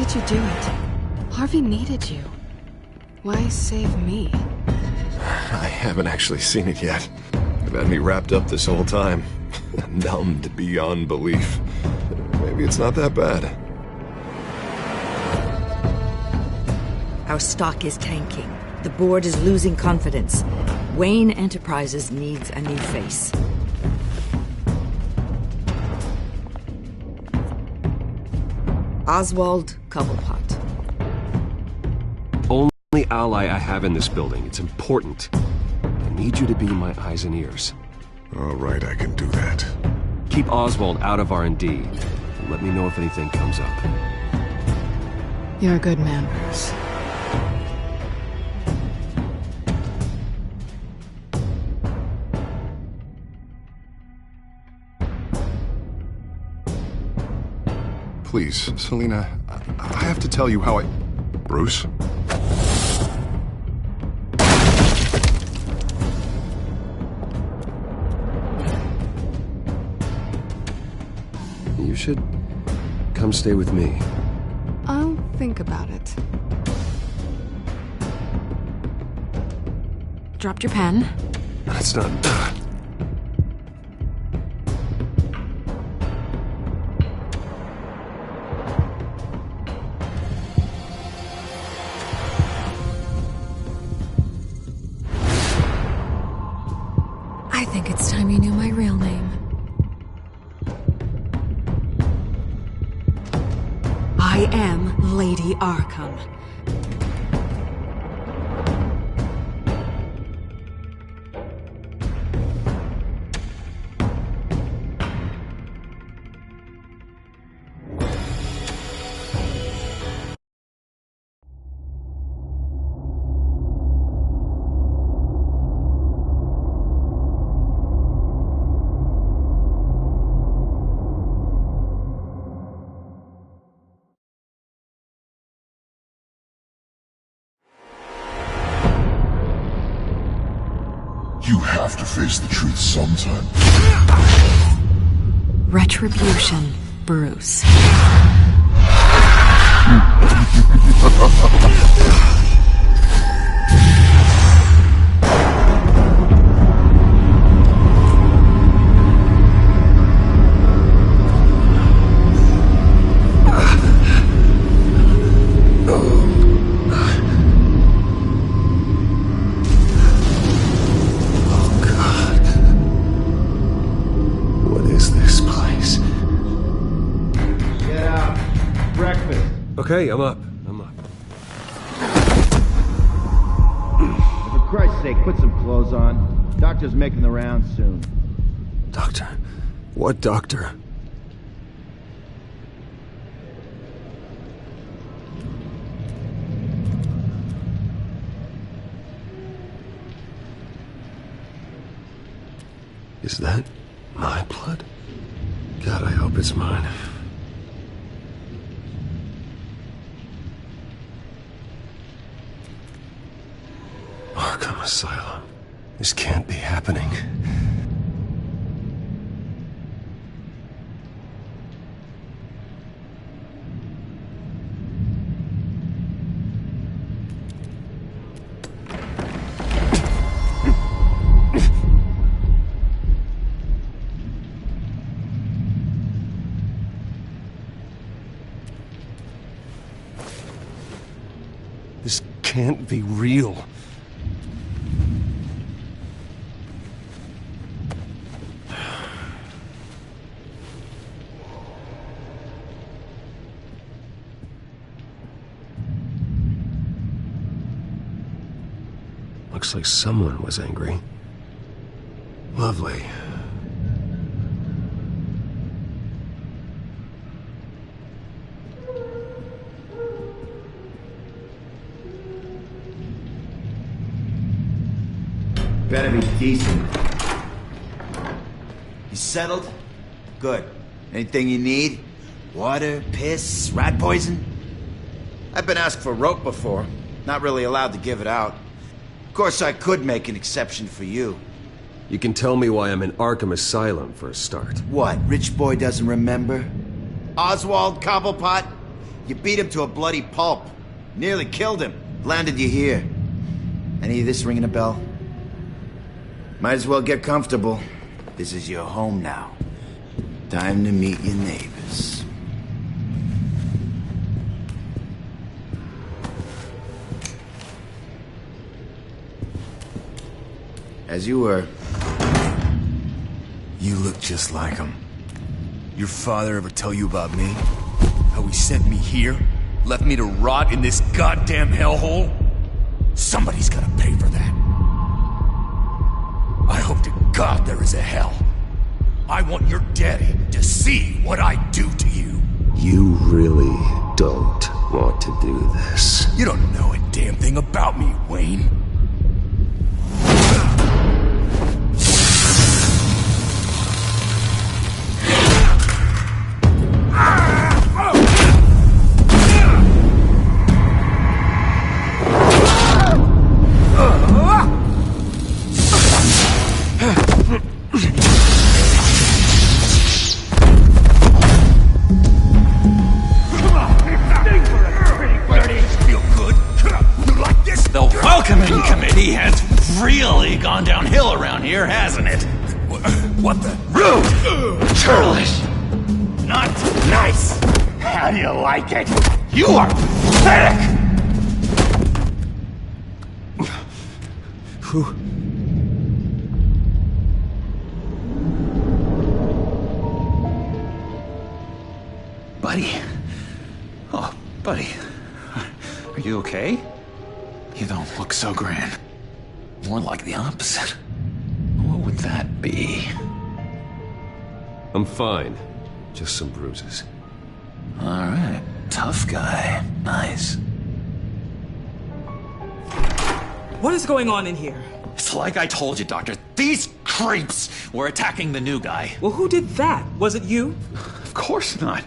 did you do it? Harvey needed you. Why save me? I haven't actually seen it yet. They've had me wrapped up this whole time. Numbed beyond belief. Maybe it's not that bad. Our stock is tanking. The board is losing confidence. Wayne Enterprises needs a new face. Oswald Cobblepot. Only ally I have in this building. It's important. I need you to be my eyes and ears. All right, I can do that. Keep Oswald out of R&D, and let me know if anything comes up. You're a good man, Bruce. Please, Selina, I have to tell you how I... Bruce? You should come stay with me. I'll think about it. Dropped your pen. That's not... I think it's time you knew my real name. I am Lady Arkham. You have to face the truth sometime. Retribution, Bruce. Okay, I'm up. For Christ's sake, put some clothes on. Doctor's making the rounds soon. Doctor? What doctor? Is that my blood? God, I hope it's mine. Arkham Asylum. This can't be happening. This can't be real. Looks like someone was angry. Lovely. Better be decent. You settled? Good. Anything you need? Water, piss, rat poison? I've been asked for rope before. Not really allowed to give it out. Of course, I could make an exception for you. You can tell me why I'm in Arkham Asylum for a start. What, rich boy doesn't remember? Oswald Cobblepot? You beat him to a bloody pulp. Nearly killed him. Landed you here. Any of this ringing a bell? Might as well get comfortable. This is your home now. Time to meet your neighbors. As you were. You look just like him. Your father ever tell you about me? How he sent me here? Left me to rot in this goddamn hellhole? Somebody's gotta pay for that. I hope to God there is a hell. I want your daddy to see what I do to you. You really don't want to do this. You don't know a damn thing about me, Wayne. Gone downhill around here, hasn't it? What the? Rude! Churlish! Not nice! How do you like it? You are pathetic! Buddy? Oh, buddy. Are you okay? You don't look so grand. More like the opposite. What would that be? I'm fine. Just some bruises. Alright. Tough guy. Nice. What is going on in here? It's like I told you, Doctor. These creeps were attacking the new guy. Well, who did that? Was it you? Of course not.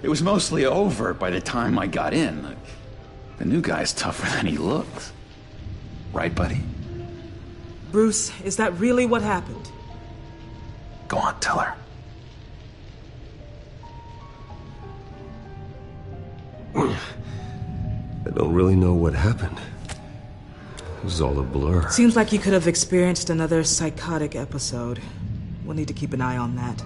It was mostly over by the time I got in. The new guy's tougher than he looks. Right, buddy? Bruce, is that really what happened? Go on, tell her. I don't really know what happened. It was all a blur. Seems like you could have experienced another psychotic episode. We'll need to keep an eye on that.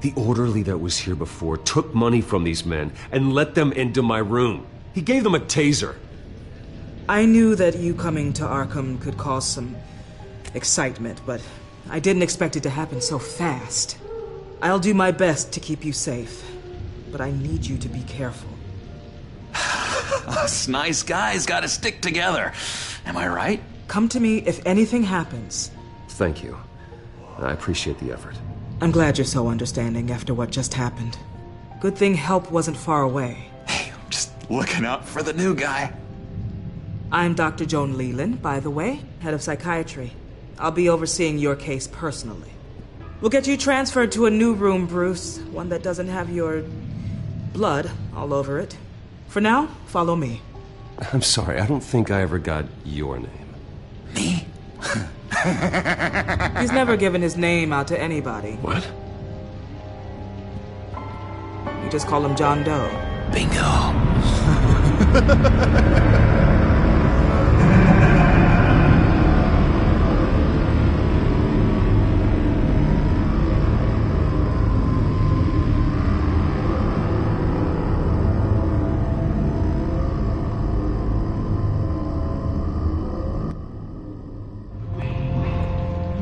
The orderly that was here before took money from these men and let them into my room. He gave them a taser. I knew that you coming to Arkham could cause some excitement, but I didn't expect it to happen so fast. I'll do my best to keep you safe, but I need you to be careful. Us nice guys gotta stick together. Am I right? Come to me if anything happens. Thank you. I appreciate the effort. I'm glad you're so understanding after what just happened. Good thing help wasn't far away. Hey, I'm just looking out for the new guy. I'm Dr. Joan Leland, by the way, head of psychiatry. I'll be overseeing your case personally. We'll get you transferred to a new room, Bruce. One that doesn't have your blood all over it. For now, follow me. I'm sorry, I don't think I ever got your name. Me? He's never given his name out to anybody. What? You just call him John Doe. Bingo.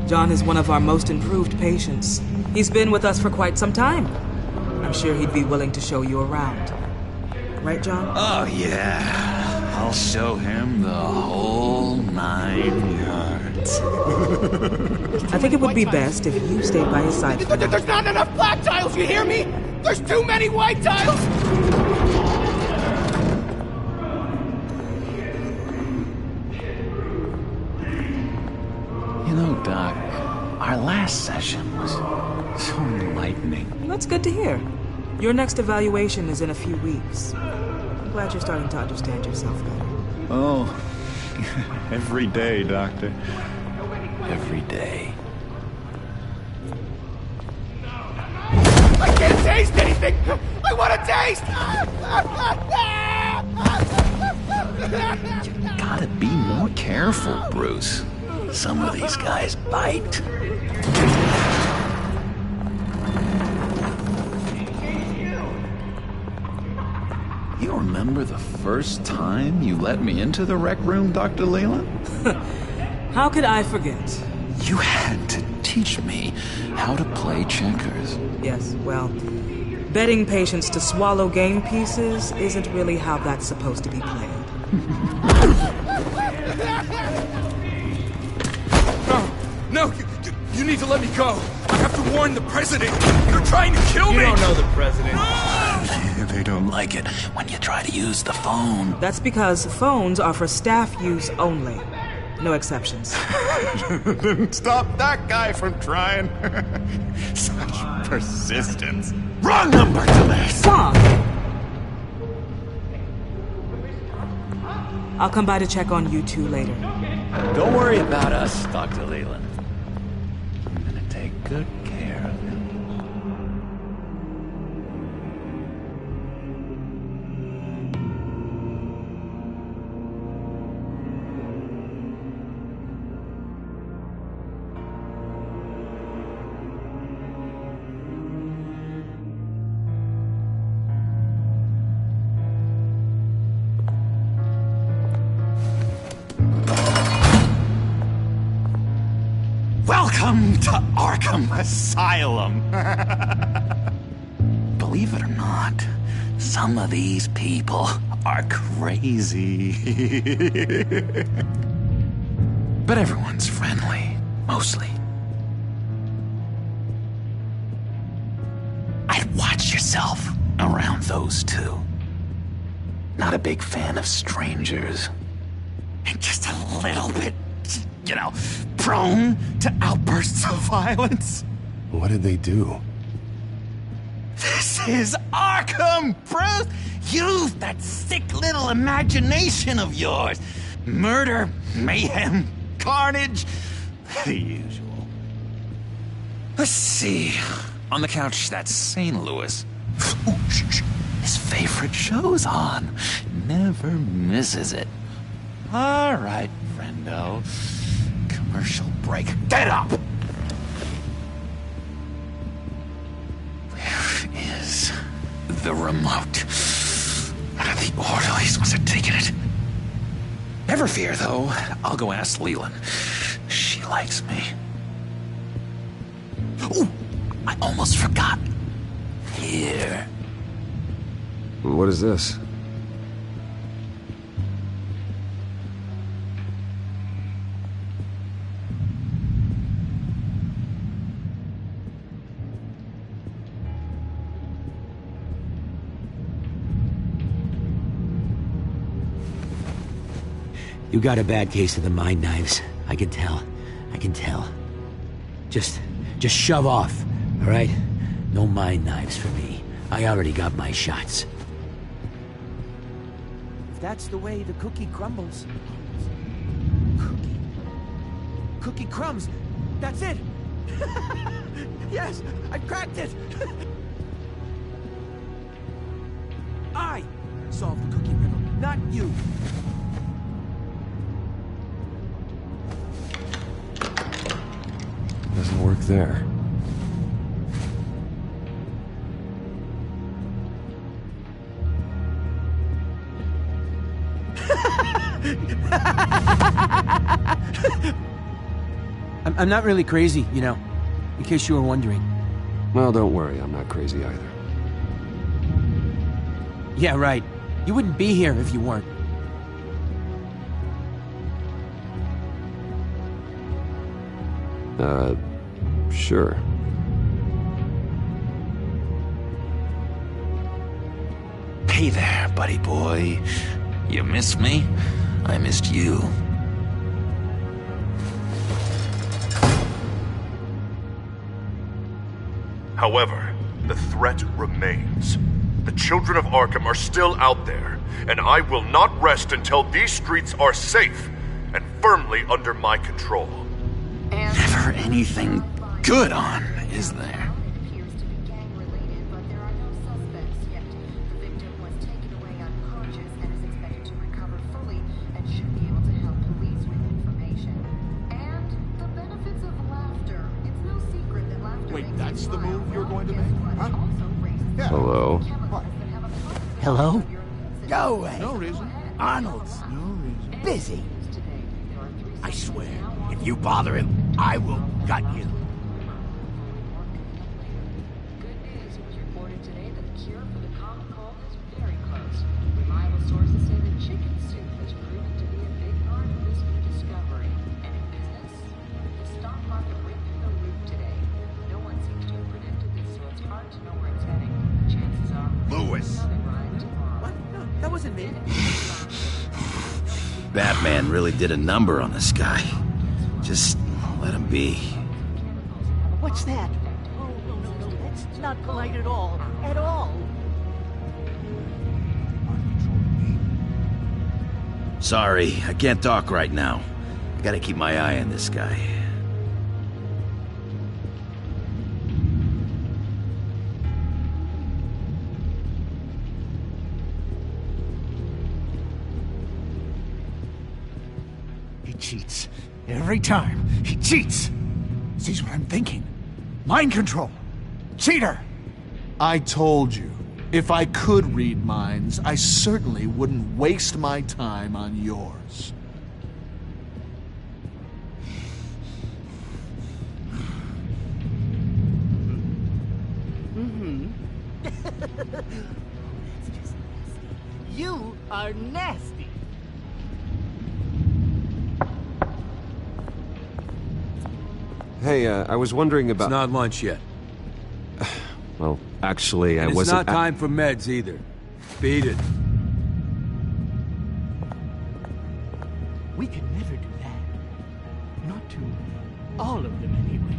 John is one of our most improved patients. He's been with us for quite some time. I'm sure he'd be willing to show you around. Right, John? Oh, yeah. I'll show him the whole 9 yards. I think it would be best if you stayed by his side. There's not enough black tiles, you hear me? There's too many white tiles! You know, Doc, our last session was so enlightening. That's good to hear. Your next evaluation is in a few weeks. I'm glad you're starting to understand yourself better. Oh, every day, Doctor. Every day. I can't taste anything! I want want a taste? Gotta be more careful, Bruce. Some of these guys bite. You remember the first time you let me into the rec room, Dr. Leland? How could I forget? You had to teach me how to play checkers. Yes, well, betting patients to swallow game pieces isn't really how that's supposed to be played. No, you need to let me go. I have to warn the president. You're trying to kill me. You don't know the president. They don't like it when you try to use the phone. That's because phones are for staff use only. No exceptions. Stop that guy from trying. Such persistence. Wrong number to this. Stop! I'll come by to check on you two later. Don't worry about us, Dr. Leland. I'm gonna take good care of him. Welcome to Arkham Asylum. Believe it or not, some of these people are crazy. But everyone's friendly, mostly. I'd watch yourself around those two. Not a big fan of strangers. And just a little bit, you know, prone to outbursts of violence. What did they do? This is Arkham, Bruce! Use that sick little imagination of yours. Murder, mayhem, carnage, the usual. Let's see. On the couch, that's St. Louis. Ooh, shh. His favorite show's on. Never misses it. All right, friendo. Commercial break. Get up! Where is the remote? One of the orderlies must have taken it. Never fear, though. I'll go ask Leland. She likes me. Ooh, I almost forgot. Here. What is this? You got a bad case of the mind knives. I can tell. I can tell. Just shove off, all right? No mind knives for me. I already got my shots. If that's the way the cookie crumbles. Cookie crumbs. That's it. Yes, I cracked it. I solved the cookie riddle, not you. Doesn't work there. I'm not really crazy, you know, in case you were wondering. Well, don't worry, I'm not crazy either. Yeah, right. You wouldn't be here if you weren't. Sure. Hey there, buddy boy. You miss me? I missed you. However, the threat remains. The children of Arkham are still out there, and I will not rest until these streets are safe and firmly under my control. Never anything good on, is there? Hello? Hello? No way. No reason. Arnold's No reason. busy. I swear, if you bother him, I will gut you. Good news was reported today that the cure for the common cold is very close. Reliable sources say that chicken soup has proven to be a big part of this new discovery. And in business, the stock market went through the roof today. No one seems to have predicted this, so it's hard to know where it's heading. Chances are Lewis. another ride tomorrow. What? No, that wasn't me. Batman really did a number on this guy. Just let him be. What's that? Oh, no, that's not polite at all. At all. Sorry, I can't talk right now. I gotta keep my eye on this guy. He cheats. Every time, he cheats. Sees what I'm thinking. Mind control. Cheater! I told you, if I could read minds, I certainly wouldn't waste my time on yours. You are nasty. Hey, I was wondering about... It's not lunch yet. Well, actually, I And it's wasn't... not time for meds either. Beat it. We could never do that. Not to all of them, anyway.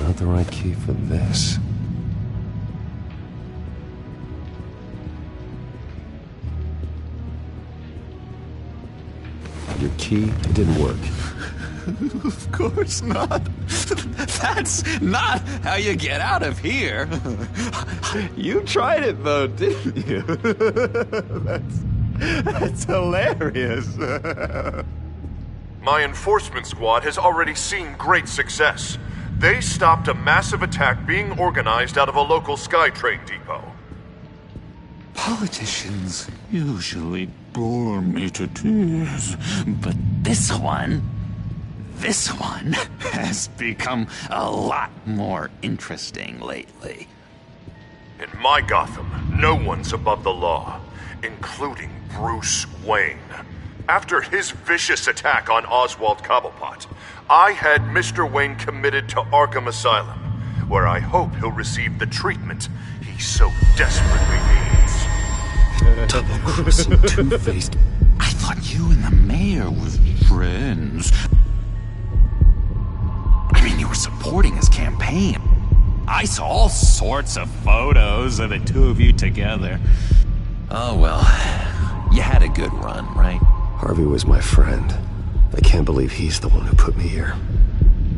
Not the right key for this. Your key, it didn't work. Of course not. That's not how you get out of here. You tried it though, didn't you? That's hilarious. My enforcement squad has already seen great success. They stopped a massive attack being organized out of a local SkyTrain depot. Politicians usually bore me to tears, but this one has become a lot more interesting lately. In my Gotham, no one's above the law, including Bruce Wayne. After his vicious attack on Oswald Cobblepot, I had Mr. Wayne committed to Arkham Asylum, where I hope he'll receive the treatment he so desperately needs. Double-crossing, two-faced... I thought you and the mayor were friends. I mean, you were supporting his campaign. I saw all sorts of photos of the two of you together. Oh well, you had a good run, right? Harvey was my friend. I can't believe he's the one who put me here.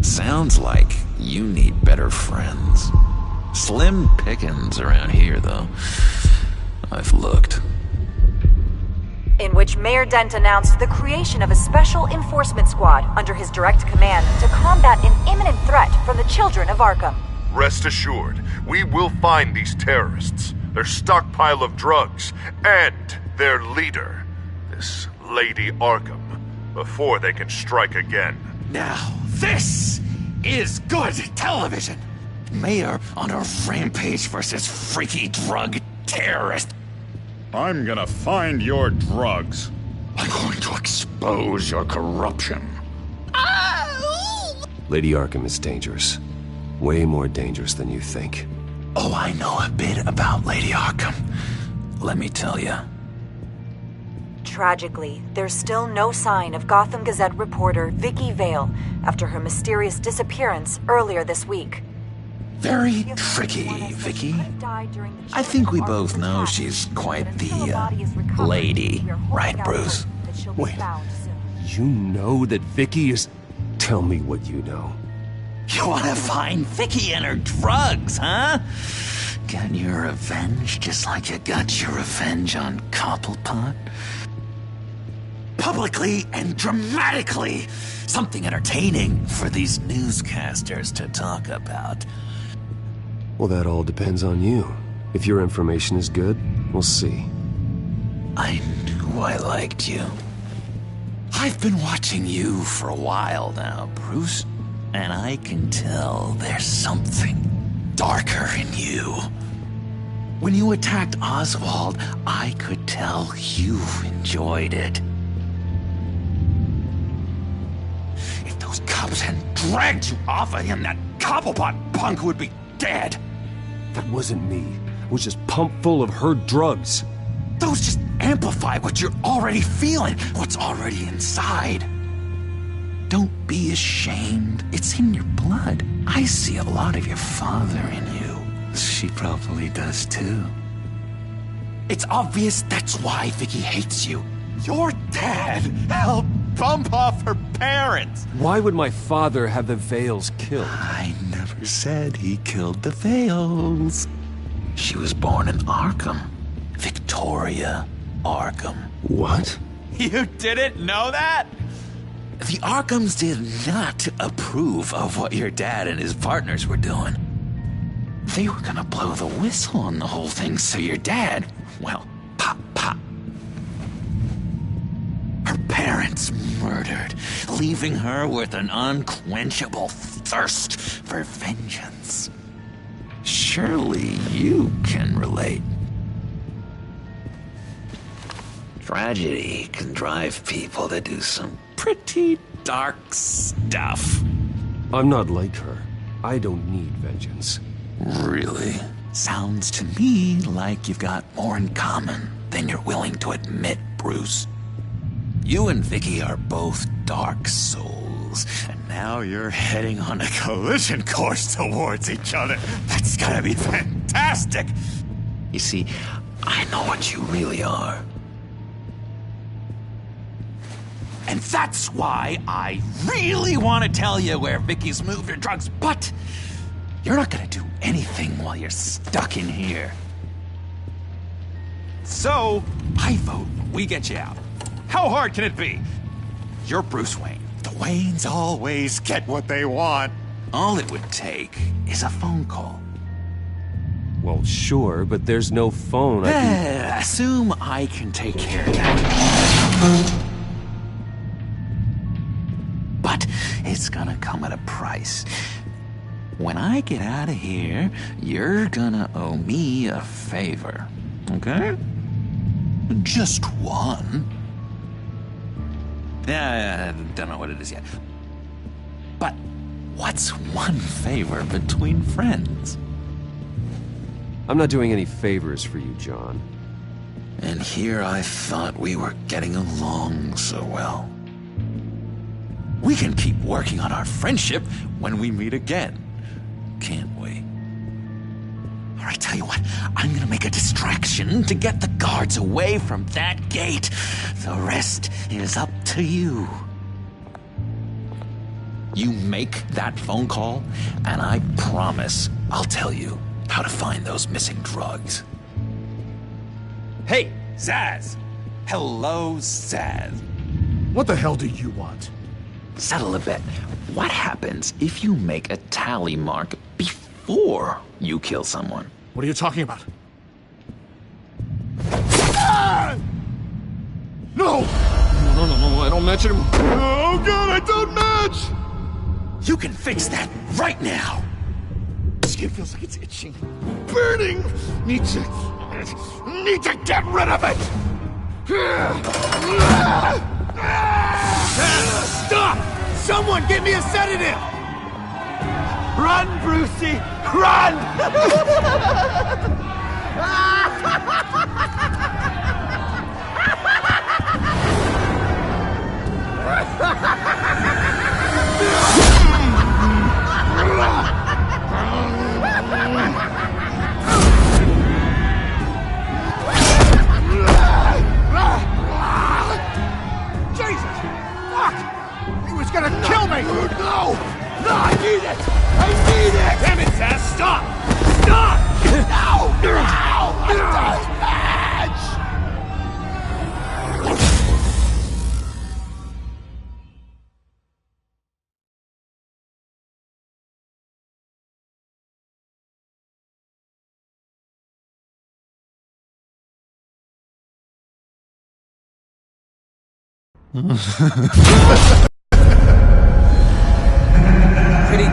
Sounds like you need better friends. Slim pickings around here, though. I've looked. In which Mayor Dent announced the creation of a special enforcement squad under his direct command to combat an imminent threat from the children of Arkham. Rest assured, we will find these terrorists, their stockpile of drugs, and their leader, this Lady Arkham, before they can strike again. Now, this is good television. Mayor on a rampage versus freaky drug terrorist. I'm gonna find your drugs. I'm going to expose your corruption. Lady Arkham is dangerous. Way more dangerous than you think. Oh, I know a bit about Lady Arkham. Let me tell you. Tragically, there's still no sign of Gotham Gazette reporter Vicky Vale after her mysterious disappearance earlier this week. Very tricky, Vicky. I think we both know she's quite the, lady, right, Bruce? Wait, you know that Vicky is... Tell me what you know. You want to find Vicky and her drugs, huh? Get your revenge just like you got your revenge on Cobblepot? publicly and dramatically. Something entertaining for these newscasters to talk about. Well, that all depends on you. If your information is good, we'll see. I knew I liked you. I've been watching you for a while now, Bruce, and I can tell there's something darker in you. When you attacked Oswald, I could tell you enjoyed it. If those cops hadn't dragged you off of him, that Cobblepot punk would be dead. That wasn't me. It was just pumped full of her drugs. Those just amplify what you're already feeling, what's already inside. Don't be ashamed. It's in your blood. I see a lot of your father in you. She probably does too. It's obvious that's why Vicky hates you. Your dad helped bump off her parents. Why would my father have the Vales killed? I never said he killed the Vales. She was born in Arkham. Victoria Arkham. What? You didn't know that? The Arkhams did not approve of what your dad and his partners were doing. They were gonna blow the whistle on the whole thing, so your dad, well, pop. Her parents murdered, leaving her with an unquenchable thirst for vengeance. Surely you can relate. Tragedy can drive people to do some pretty dark stuff. I'm not like her. I don't need vengeance. Really? Sounds to me like you've got more in common than you're willing to admit, Bruce. You and Vicky are both dark souls, and now you're heading on a collision course towards each other. That's gotta be fantastic! You see, I know what you really are. And that's why I really want to tell you where Vicky's moved her drugs, but you're not gonna do anything while you're stuck in here. So, I vote we get you out. How hard can it be? You're Bruce Wayne. The Waynes always get what they want. All it would take is a phone call. Well, sure, but there's no phone. Assume I can take care of that. But it's gonna come at a price. When I get out of here, you're gonna owe me a favor, okay? Just one. Yeah, I don't know what it is yet. But what's one favor between friends? I'm not doing any favors for you, John. And here I thought we were getting along so well. We can keep working on our friendship when we meet again, can't we? All right, tell you what, I'm gonna make a distraction to get the guards away from that gate. The rest is up to you. You make that phone call, and I promise I'll tell you how to find those missing drugs. Hey, Zaz! Hello, Zaz. What the hell do you want? Settle a bet. What happens if you make a tally mark before you kill someone? What are you talking about? No! No, I don't match anymore. Oh god, I don't match! You can fix that right now! Skin feels like it's itching. Burning! Need to get rid of it! Stop! Someone get me a sedative! Run, Brucey! Run! Jesus! Fuck! He was gonna kill me! No! No, I need it! I need it! Damn it, Zaz! Stop! Stop! No! No! I don't match! Pretty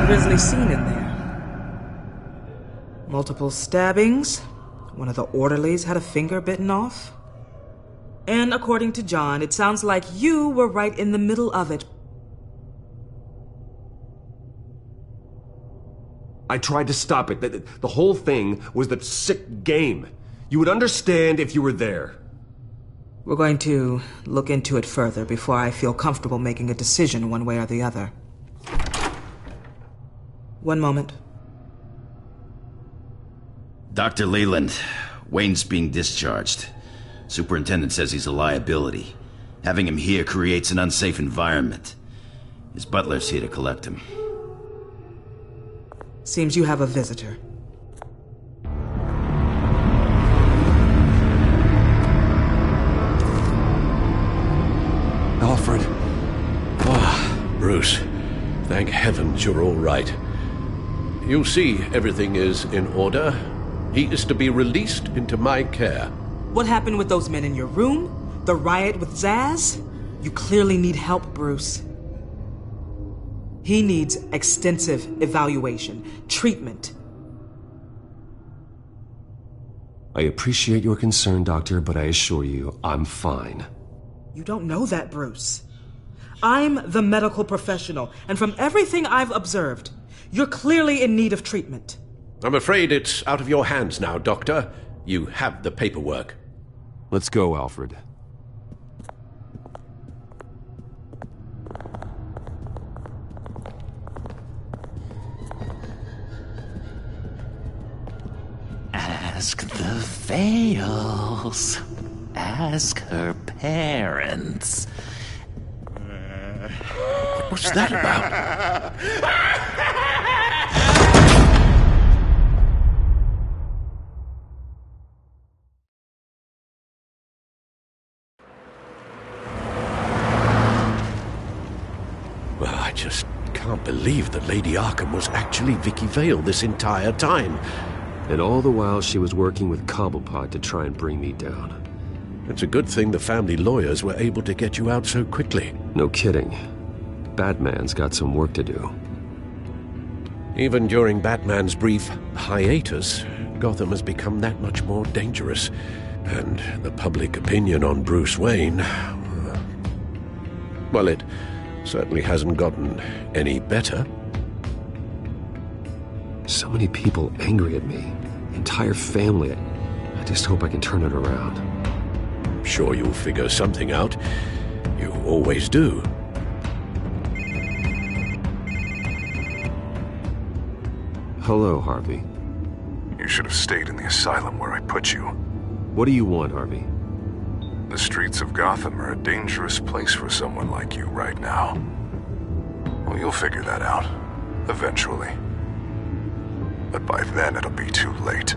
grisly scene in there. Multiple stabbings. One of the orderlies had a finger bitten off. And according to John, it sounds like you were right in the middle of it. I tried to stop it. The whole thing was the sick game. You would understand if you were there. We're going to look into it further before I feel comfortable making a decision one way or the other. One moment. Dr. Leland, Wayne's being discharged. Superintendent says he's a liability. Having him here creates an unsafe environment. His butler's here to collect him. Seems you have a visitor. Alfred. Bruce. Thank heavens you're all right. You see, everything is in order. He is to be released into my care. What happened with those men in your room? The riot with Zaz? You clearly need help, Bruce. He needs extensive evaluation, treatment. I appreciate your concern, Doctor, but I assure you, I'm fine. You don't know that, Bruce. I'm the medical professional, and from everything I've observed, you're clearly in need of treatment. I'm afraid it's out of your hands now, Doctor. You have the paperwork. Let's go, Alfred. Ask the Vales. Ask her parents. What was that about? Well, I just can't believe that Lady Arkham was actually Vicky Vale this entire time. And all the while she was working with Cobblepot to try and bring me down. It's a good thing the family lawyers were able to get you out so quickly. No kidding. Batman's got some work to do. Even during Batman's brief hiatus, Gotham has become that much more dangerous. And the public opinion on Bruce Wayne... well, it certainly hasn't gotten any better. So many people angry at me. Entire family. I just hope I can turn it around. I'm sure you'll figure something out. You always do. Hello, Harvey. You should have stayed in the asylum where I put you. What do you want, Harvey? The streets of Gotham are a dangerous place for someone like you right now. Well, you'll figure that out. Eventually. But by then it'll be too late.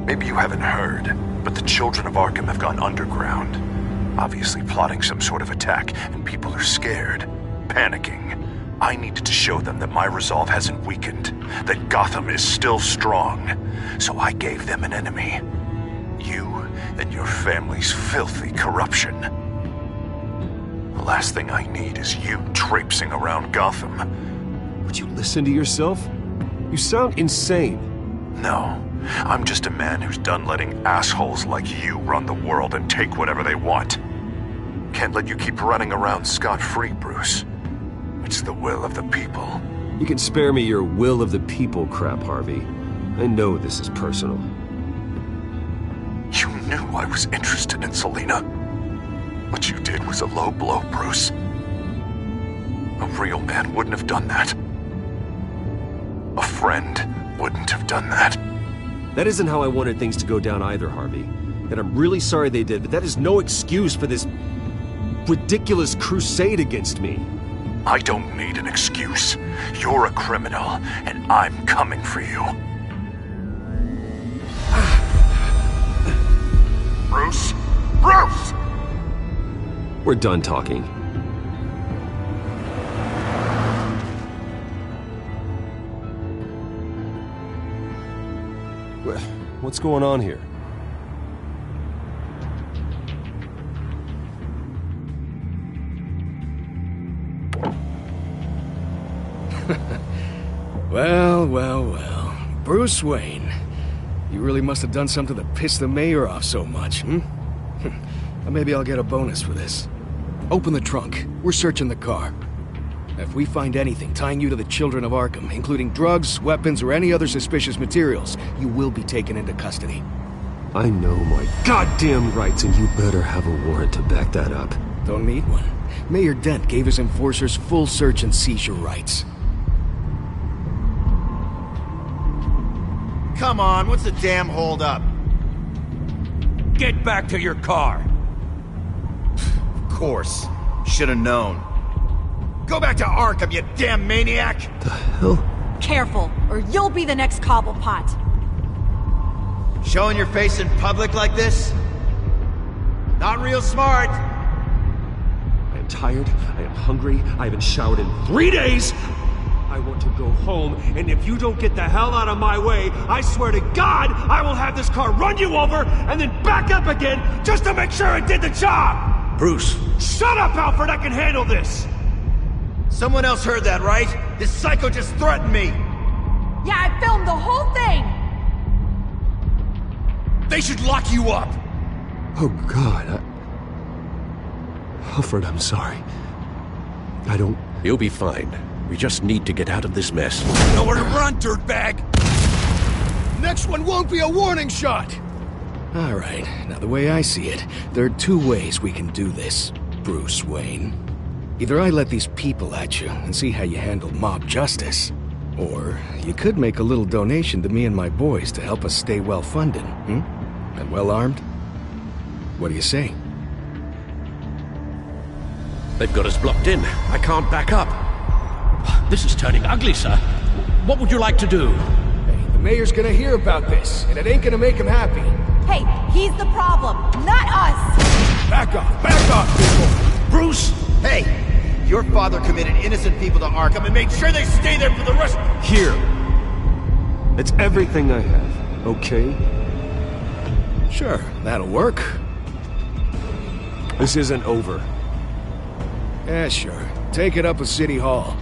Maybe you haven't heard, but the children of Arkham have gone underground. Obviously plotting some sort of attack, and people are scared, panicking. I needed to show them that my resolve hasn't weakened, that Gotham is still strong. So I gave them an enemy. You and your family's filthy corruption. The last thing I need is you traipsing around Gotham. Would you listen to yourself? You sound insane. No, I'm just a man who's done letting assholes like you run the world and take whatever they want. Can't let you keep running around scot-free, Bruce. It's the will of the people. You can spare me your will of the people crap, Harvey. I know this is personal. You knew I was interested in Selina. What you did was a low blow, Bruce. A real man wouldn't have done that. A friend wouldn't have done that. That isn't how I wanted things to go down either, Harvey. And I'm really sorry they did, but that is no excuse for this ridiculous crusade against me. I don't need an excuse. You're a criminal, and I'm coming for you. Bruce? Bruce! We're done talking. What's going on here? Well, well, well. Bruce Wayne. You really must have done something that pissed the mayor off so much, hmm? Well, maybe I'll get a bonus for this. Open the trunk. We're searching the car. If we find anything tying you to the Children of Arkham, including drugs, weapons, or any other suspicious materials, you will be taken into custody. I know my goddamn rights, and you better have a warrant to back that up. Don't need one. Mayor Dent gave his enforcers full search and seizure rights. Come on, what's the damn holdup? Get back to your car! Of course. Should've known. Go back to Arkham, you damn maniac! The hell? Careful, or you'll be the next Cobblepot. Showing your face in public like this? Not real smart. I am tired, I am hungry, I haven't showered in 3 days! I want to go home, and if you don't get the hell out of my way, I swear to God, I will have this car run you over, and then back up again, just to make sure it did the job! Bruce! Shut up, Alfred, I can handle this! Someone else heard that, right? This psycho just threatened me! Yeah, I filmed the whole thing! They should lock you up! Oh, God, Alfred, I'm sorry. I don't... You'll be fine. We just need to get out of this mess. Nowhere to run, dirtbag! Next one won't be a warning shot! Alright, now the way I see it, there are two ways we can do this, Bruce Wayne. Either I let these people at you and see how you handle mob justice, or you could make a little donation to me and my boys to help us stay well-funded, and well-armed? What do you say? They've got us blocked in. I can't back up. This is turning ugly, sir. What would you like to do? Hey, the mayor's gonna hear about this, and it ain't gonna make him happy. Hey, he's the problem, not us! Back off, people! Bruce! Hey! Your father committed innocent people to Arkham and made sure they stay there for the rest— Here! It's everything I have, okay? Sure, that'll work. This isn't over. Yeah, sure. Take it up with City Hall.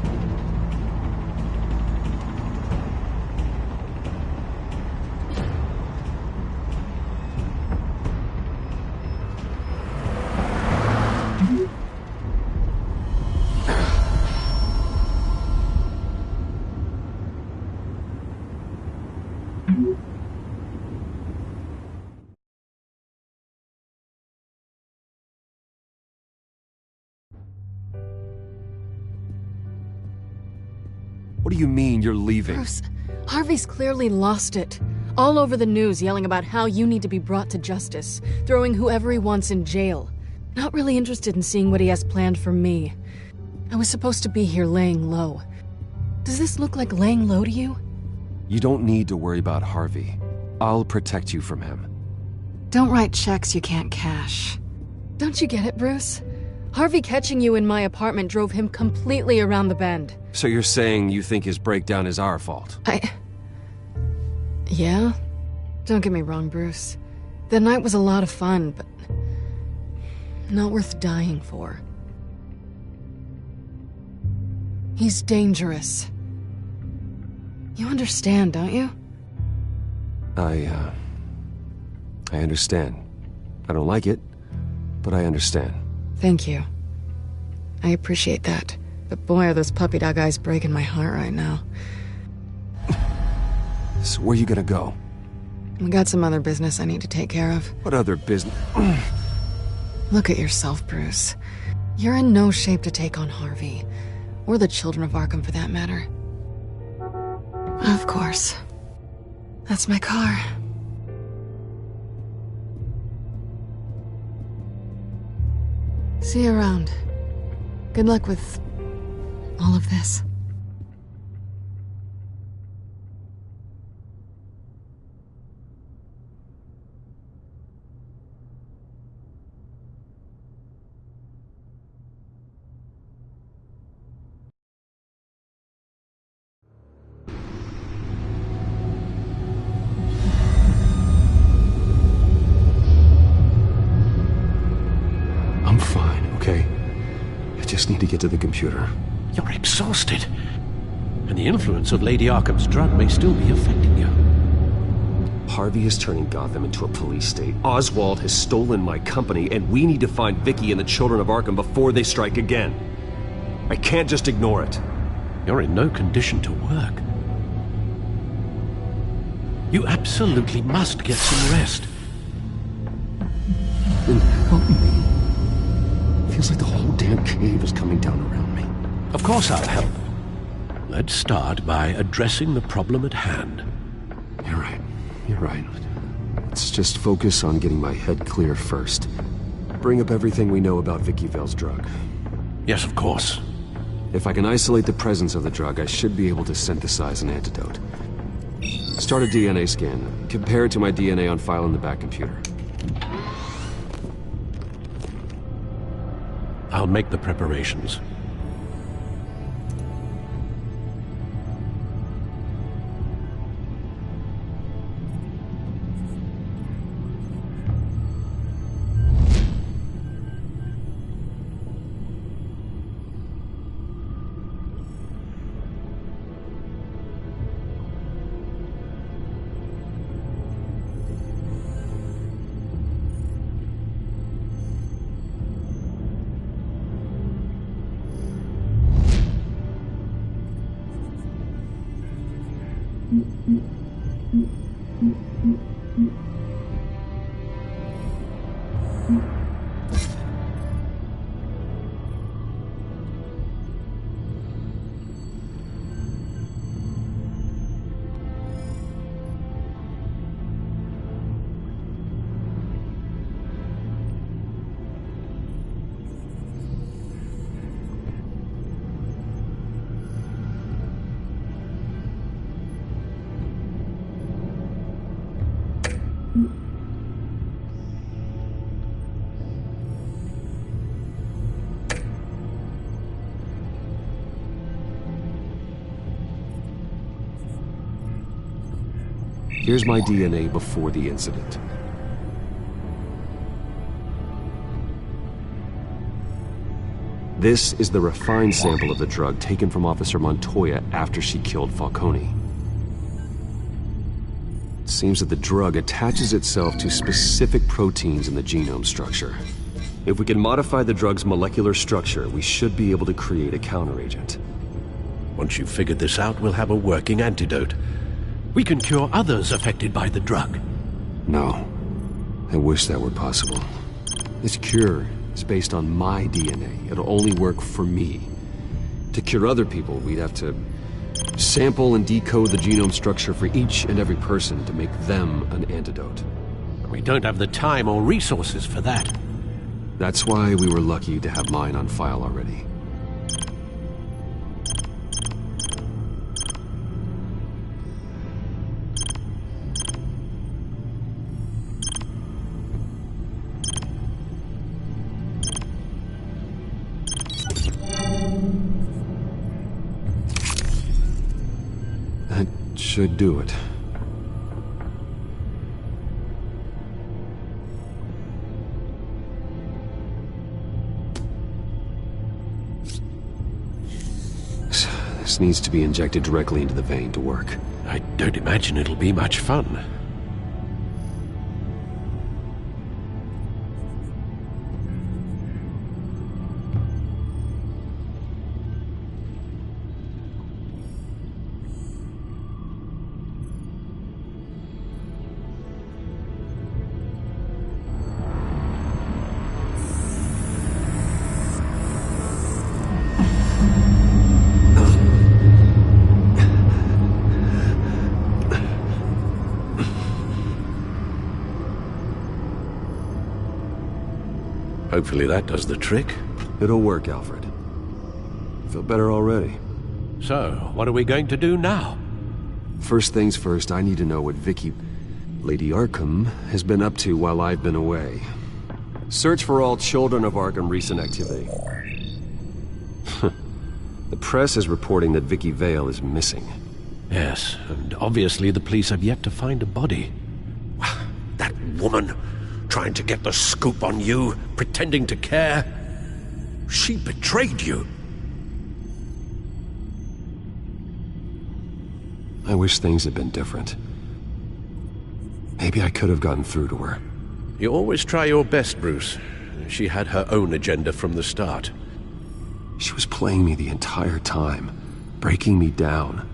What do you mean you're leaving? Bruce, Harvey's clearly lost it. All over the news yelling about how you need to be brought to justice, throwing whoever he wants in jail. Not really interested in seeing what he has planned for me. I was supposed to be here laying low. Does this look like laying low to you? You don't need to worry about Harvey. I'll protect you from him. Don't write checks you can't cash. Don't you get it, Bruce? Harvey catching you in my apartment drove him completely around the bend. So you're saying you think his breakdown is our fault? Yeah? Don't get me wrong, Bruce. The night was a lot of fun, but not worth dying for. He's dangerous. You understand, don't you? I understand. I don't like it, but I understand. Thank you. I appreciate that. But boy, are those puppy dog eyes breaking my heart right now. So where are you gonna go? We got some other business I need to take care of. What other business? Look at yourself, Bruce. You're in no shape to take on Harvey. Or the children of Arkham, for that matter. Of course. That's my car. See you around. Good luck with all of this. I'm fine, okay? I just need to get to the computer. You're exhausted. And the influence of Lady Arkham's drug may still be affecting you. Harvey is turning Gotham into a police state. Oswald has stolen my company, and we need to find Vicky and the children of Arkham before they strike again. I can't just ignore it. You're in no condition to work. You absolutely must get some rest. Then help me. Feels like the whole damn cave is coming down around me. Of course I'll help. Let's start by addressing the problem at hand. You're right. You're right. Let's just focus on getting my head clear first. Bring up everything we know about Vicky Vale's drug. Yes, of course. If I can isolate the presence of the drug, I should be able to synthesize an antidote. Start a DNA scan. Compare it to my DNA on file in the back computer. I'll make the preparations. Here's my DNA before the incident. This is the refined sample of the drug taken from Officer Montoya after she killed Falcone. It seems that the drug attaches itself to specific proteins in the genome structure. If we can modify the drug's molecular structure, we should be able to create a counteragent. Once you've figured this out, we'll have a working antidote. We can cure others affected by the drug. No. I wish that were possible. This cure is based on my DNA. It'll only work for me. To cure other people, we'd have to sample and decode the genome structure for each and every person to make them an antidote. We don't have the time or resources for that. That's why we were lucky to have mine on file already. That should do it. This needs to be injected directly into the vein to work. I don't imagine it'll be much fun. Hopefully that does the trick. It'll work, Alfred. Feel better already. So, what are we going to do now? First things first, I need to know what Vicky, Lady Arkham, has been up to while I've been away. Search for all children of Arkham recent activity. The press is reporting that Vicky Vale is missing. Yes, and obviously the police have yet to find a body. That woman, trying to get the scoop on you, pretending to care. She betrayed you. I wish things had been different. Maybe I could have gotten through to her. You always try your best, Bruce. She had her own agenda from the start. She was playing me the entire time, breaking me down.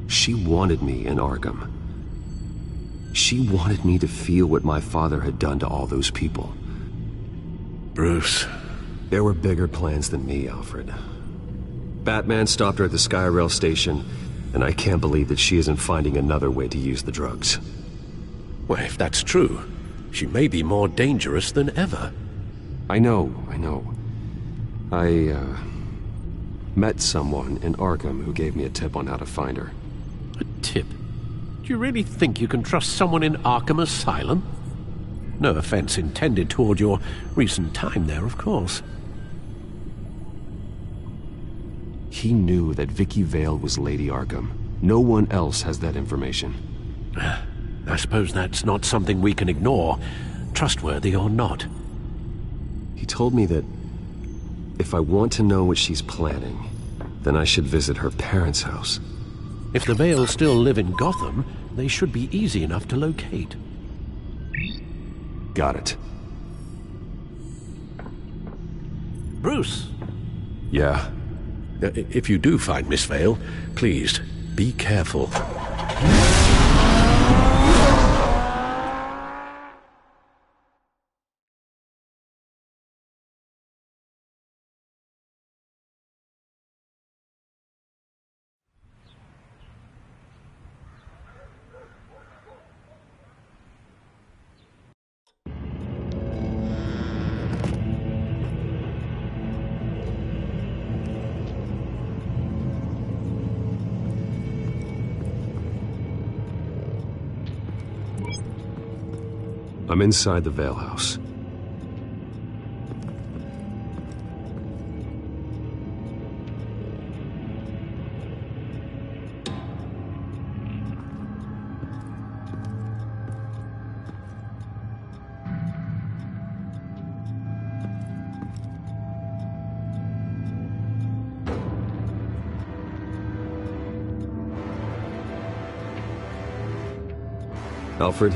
She wanted me in Arkham. She wanted me to feel what my father had done to all those people. Bruce. There were bigger plans than me, Alfred. Batman stopped her at the Skyrail station, and I can't believe that she isn't finding another way to use the drugs. Well, if that's true, she may be more dangerous than ever. I know. I met someone in Arkham who gave me a tip on how to find her. A tip? Do you really think you can trust someone in Arkham Asylum? No offense intended toward your recent time there, of course. He knew that Vicky Vale was Lady Arkham. No one else has that information. I suppose that's not something we can ignore, trustworthy or not. He told me that if I want to know what she's planning, then I should visit her parents' house. If the Vales still live in Gotham, they should be easy enough to locate. Got it. Bruce? Yeah? If you do find Miss Vale, please, be careful. I'm inside the Vale house. Alfred,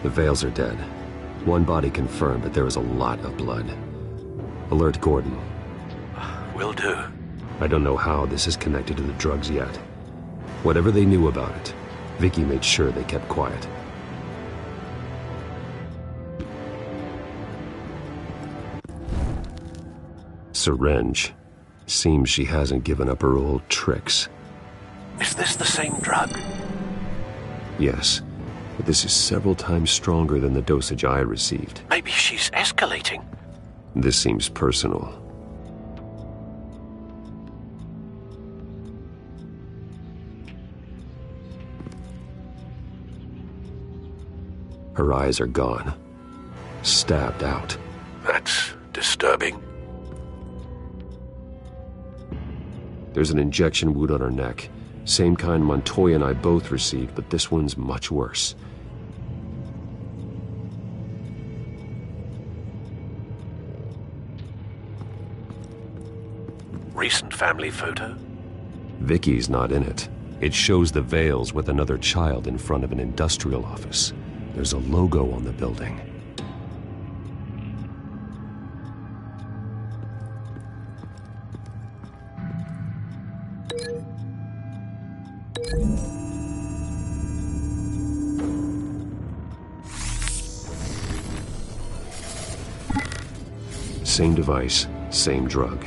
the Vales are dead. One body confirmed, but there is a lot of blood. Alert Gordon. Will do. I don't know how this is connected to the drugs yet. Whatever they knew about it, Vicky made sure they kept quiet. Syringe. Seems she hasn't given up her old tricks. Is this the same drug? Yes, but this is several times stronger than the dosage I received. Maybe she's escalating. This seems personal. Her eyes are gone. Stabbed out. That's disturbing. There's an injection wound on her neck. Same kind Montoya and I both received, but this one's much worse. Recent family photo? Vicky's not in it. It shows the Vales with another child in front of an industrial office. There's a logo on the building. Same device, same drug.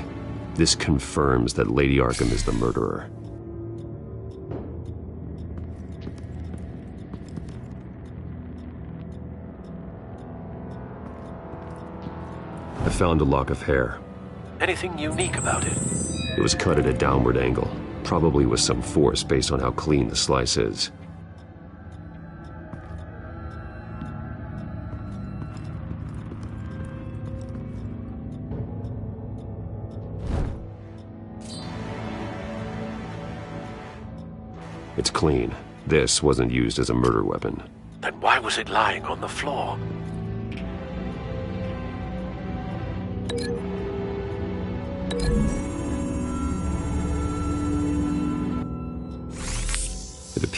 This confirms that Lady Arkham is the murderer. I found a lock of hair. Anything unique about it? It was cut at a downward angle, probably with some force based on how clean the slice is. It's clean. This wasn't used as a murder weapon. Then why was it lying on the floor?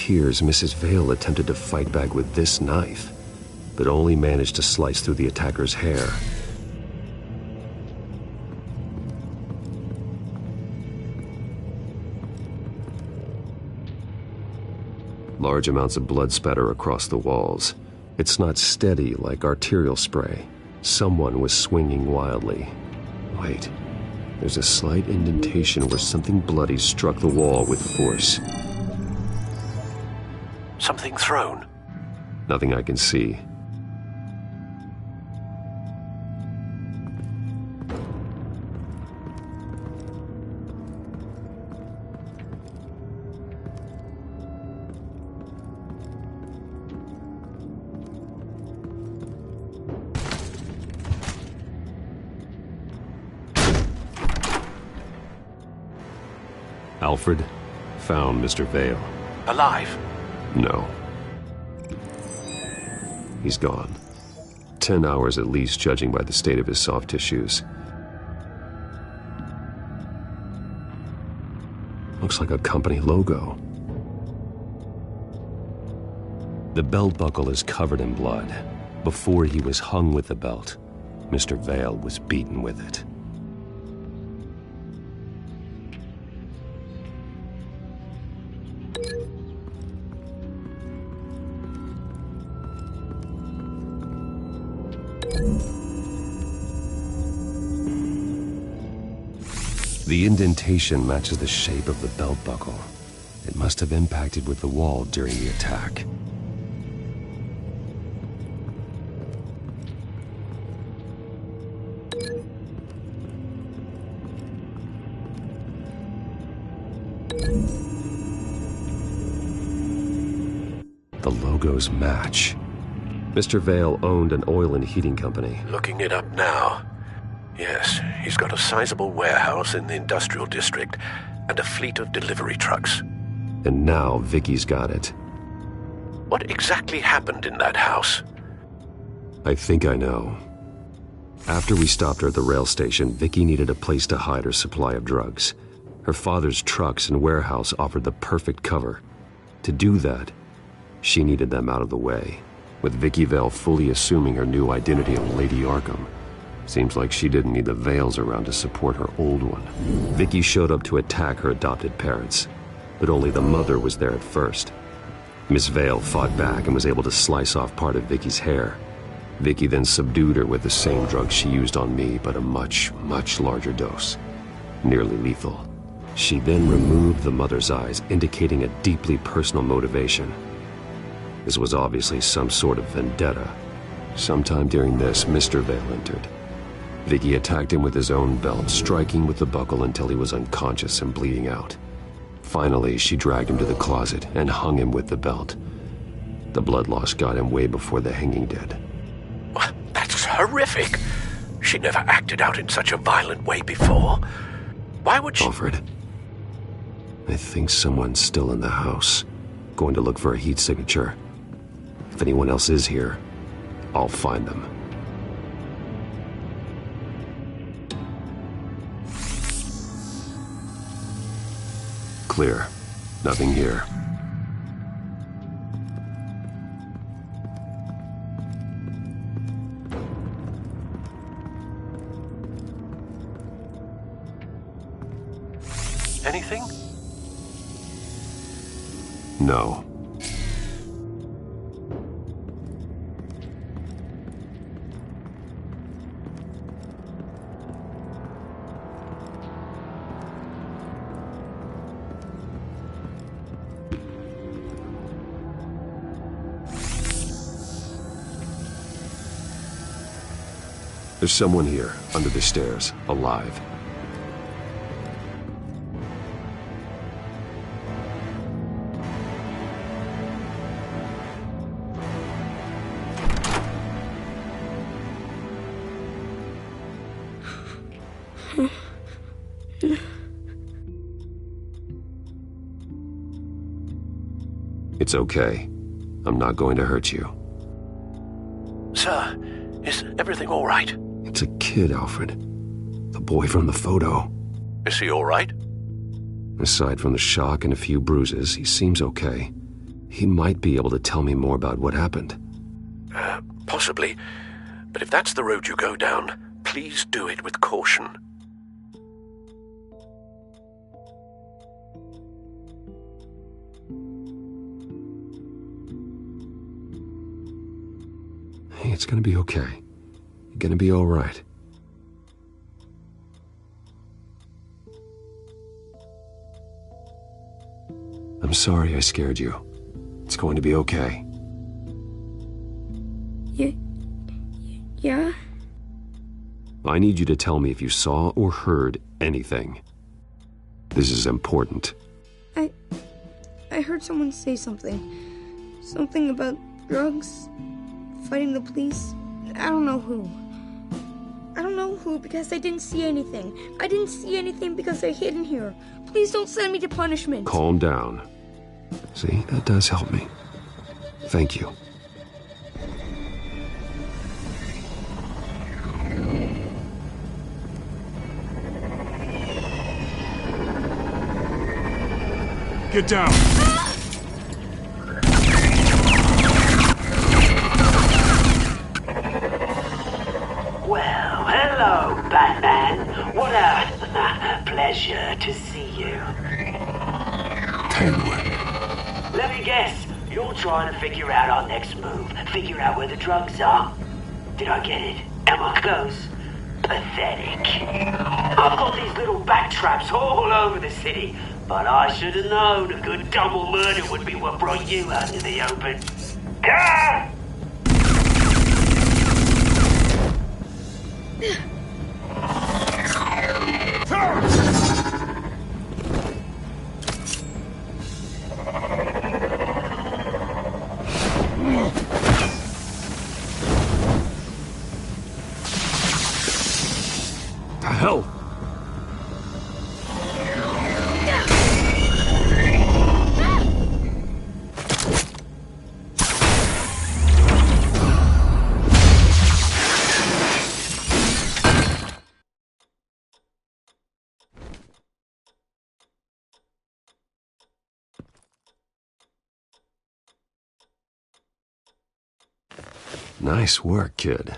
appears Mrs. Vale attempted to fight back with this knife, but only managed to slice through the attacker's hair. Large amounts of blood spatter across the walls. It's not steady like arterial spray. Someone was swinging wildly. Wait, there's a slight indentation where something bloody struck the wall with force. Something thrown? Nothing I can see. Alfred found Mr. Vale. Alive? No. He's gone. 10 hours at least, judging by the state of his soft tissues. Looks like a company logo. The belt buckle is covered in blood. Before he was hung with the belt, Mr. Vale was beaten with it. The indentation matches the shape of the belt buckle. It must have impacted with the wall during the attack. The logos match. Mr. Vale owned an oil and heating company. Looking it up now. Yes, he's got a sizable warehouse in the industrial district and a fleet of delivery trucks. And now Vicky's got it. What exactly happened in that house? I think I know. After we stopped her at the rail station, Vicky needed a place to hide her supply of drugs. Her father's trucks and warehouse offered the perfect cover. To do that, she needed them out of the way, with Vicky Vale fully assuming her new identity of Lady Arkham. Seems like she didn't need the Vales around to support her old one. Vicky showed up to attack her adopted parents, but only the mother was there at first. Miss Vale fought back and was able to slice off part of Vicky's hair. Vicky then subdued her with the same drug she used on me, but a much, much larger dose. Nearly lethal. She then removed the mother's eyes, indicating a deeply personal motivation. This was obviously some sort of vendetta. Sometime during this, Mr. Vale entered. Vicky attacked him with his own belt, striking with the buckle until he was unconscious and bleeding out. Finally, she dragged him to the closet and hung him with the belt. The blood loss got him way before the hanging did. That's horrific. She never acted out in such a violent way before. Why would she... Alfred, I think someone's still in the house. Going to look for a heat signature. If anyone else is here, I'll find them. Clear. Nothing here. Anything? No. There's someone here, under the stairs, alive. It's okay. I'm not going to hurt you. Sir, is everything all right? It's a kid, Alfred. The boy from the photo. Is he all right? Aside from the shock and a few bruises, he seems okay. He might be able to tell me more about what happened. Possibly. But if that's the road you go down, please do it with caution. Hey, it's gonna be okay. You're gonna be all right. I'm sorry I scared you. It's going to be okay. Yeah? I need you to tell me if you saw or heard anything. This is important. I heard someone say something. Something about drugs, fighting the police. I don't know who. I don't know who because I didn't see anything. I didn't see anything because they're hidden here. Please don't send me to punishment. Calm down. See, that does help me. Thank you. Get down! Well, hello, Batman. What a pleasure to see you. Penguin. Let me guess, you're trying to figure out our next move. Figure out where the drugs are. Did I get it? Am I close? Pathetic. I've got these little bat traps all over the city, but I should have known a good double murder would be what brought you out in the open. Ah! The hell? Nice work, kid.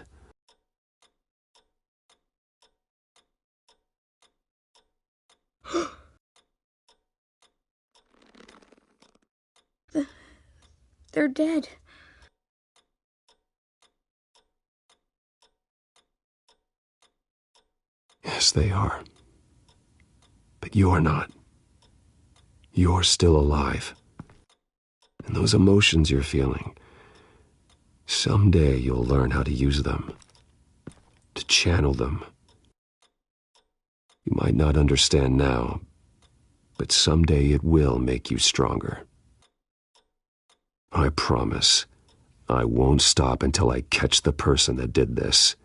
They're dead. Yes, they are. But you're not. You're still alive. And those emotions you're feeling, someday you'll learn how to use them, to channel them. You might not understand now, but someday it will make you stronger. I promise, I won't stop until I catch the person that did this.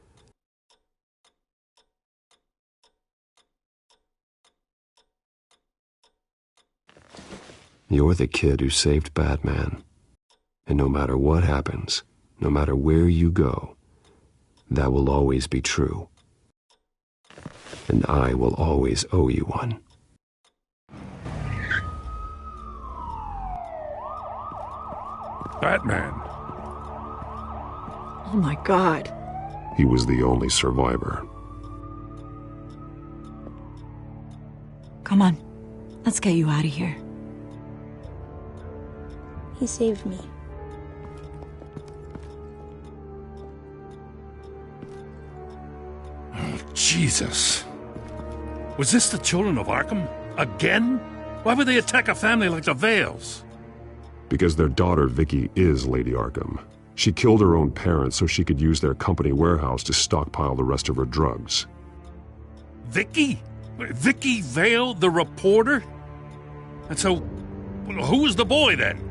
You're the kid who saved Batman. And no matter what happens, no matter where you go, that will always be true. And I will always owe you one. Batman. Oh my God. He was the only survivor. Come on, let's get you out of here. He saved me. Oh, Jesus. Was this the children of Arkham? Again? Why would they attack a family like the Vales? Because their daughter, Vicky, is Lady Arkham. She killed her own parents so she could use their company warehouse to stockpile the rest of her drugs. Vicky? Vicky Vale, the reporter? And so, who was the boy then?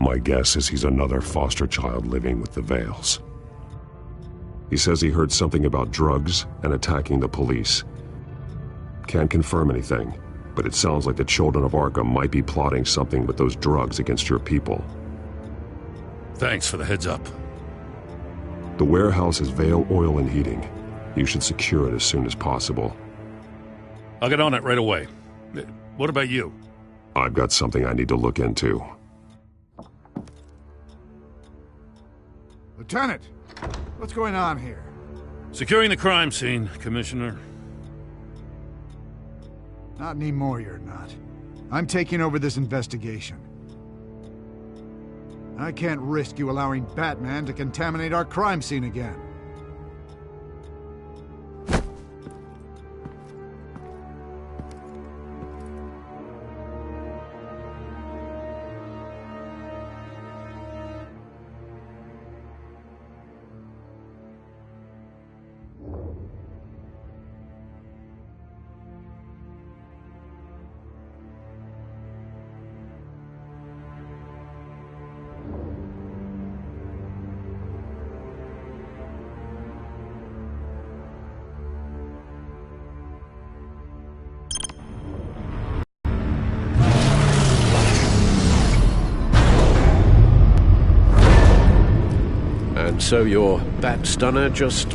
My guess is he's another foster child living with the Vales. He says he heard something about drugs and attacking the police. Can't confirm anything, but it sounds like the children of Arkham might be plotting something with those drugs against your people. Thanks for the heads up. The warehouse is Vale Oil and Heating. You should secure it as soon as possible. I'll get on it right away. What about you? I've got something I need to look into. Lieutenant, what's going on here? Securing the crime scene, Commissioner. Not anymore, you're not. I'm taking over this investigation. I can't risk you allowing Batman to contaminate our crime scene again. So your bat stunner just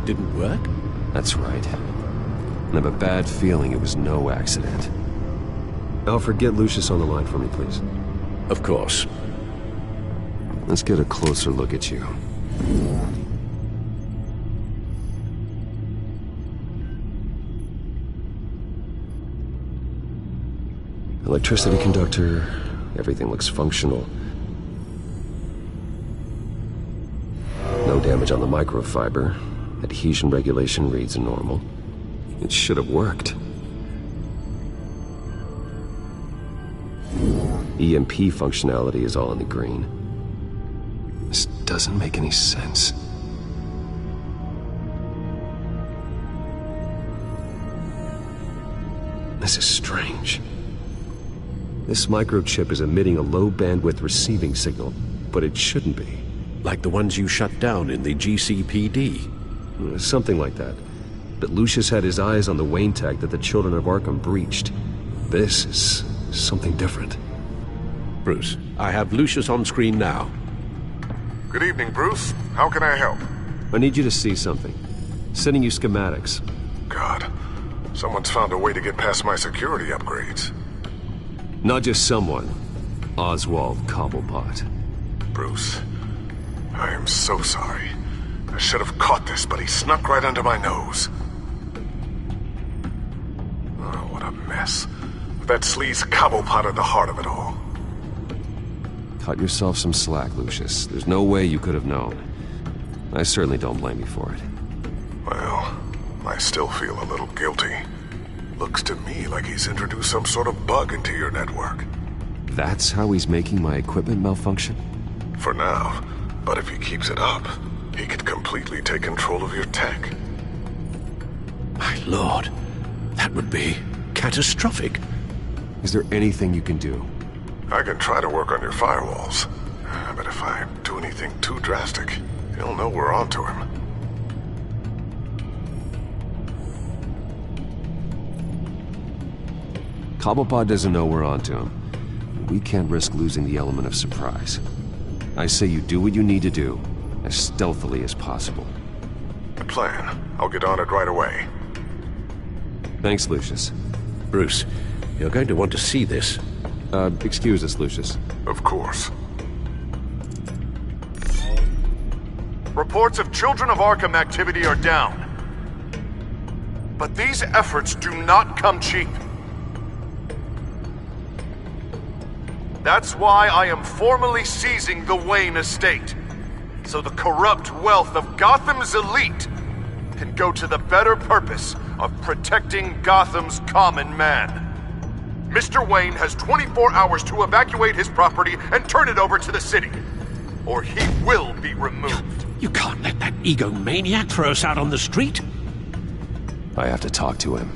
didn't work? That's right. I have a bad feeling it was no accident. Alfred, get Lucius on the line for me, please. Of course. Let's get a closer look at you. Electricity conductor, everything looks functional. No damage on the microfiber. Adhesion regulation reads normal. It should have worked. EMP functionality is all in the green. This doesn't make any sense. This is strange. This microchip is emitting a low bandwidth receiving signal, but it shouldn't be. Like the ones you shut down in the GCPD? Something like that. But Lucius had his eyes on the Wayne tag that the Children of Arkham breached. This is something different. Bruce, I have Lucius on screen now. Good evening, Bruce. How can I help? I need you to see something. Sending you schematics. God, someone's found a way to get past my security upgrades. Not just someone. Oswald Cobblepot. Bruce, I am so sorry. I should have caught this, but he snuck right under my nose. Oh, what a mess. That sleaze Cobblepot at the heart of it all. Cut yourself some slack, Lucius. There's no way you could have known. I certainly don't blame you for it. Well, I still feel a little guilty. Looks to me like he's introduced some sort of bug into your network. That's how he's making my equipment malfunction? For now. But if he keeps it up, he could completely take control of your tech. My lord, that would be catastrophic. Is there anything you can do? I can try to work on your firewalls. But if I do anything too drastic, he'll know we're onto him. Cobblepot doesn't know we're onto him. We can't risk losing the element of surprise. I say you do what you need to do, as stealthily as possible. Good plan. I'll get on it right away. Thanks, Lucius. Bruce, you're going to want to see this. Excuse us, Lucius. Of course. Reports of Children of Arkham activity are down. But these efforts do not come cheap. That's why I am formally seizing the Wayne estate, so the corrupt wealth of Gotham's elite can go to the better purpose of protecting Gotham's common man. Mr. Wayne has 24 hours to evacuate his property and turn it over to the city, or he will be removed. You can't let that egomaniac throw us out on the street. I have to talk to him.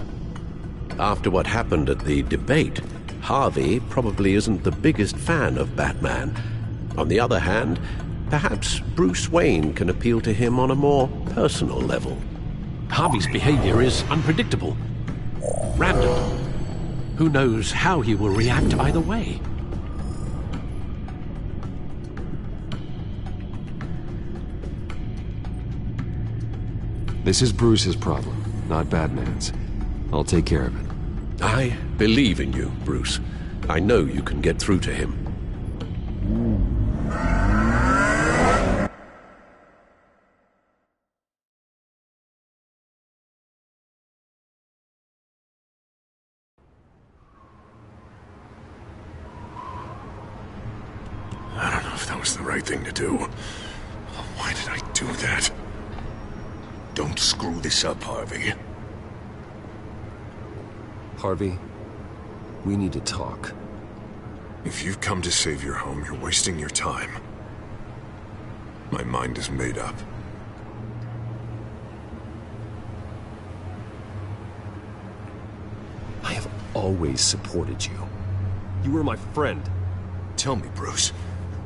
After what happened at the debate, Harvey probably isn't the biggest fan of Batman. On the other hand, perhaps Bruce Wayne can appeal to him on a more personal level. Harvey's behavior is unpredictable, random. Who knows how he will react either way? This is Bruce's problem, not Batman's. I'll take care of it. I believe in you, Bruce. I know you can get through to him. I don't know if that was the right thing to do. Why did I do that? Don't screw this up, Harvey. Harvey, we need to talk. If you've come to save your home, you're wasting your time. My mind is made up. I have always supported you. You were my friend. Tell me, Bruce,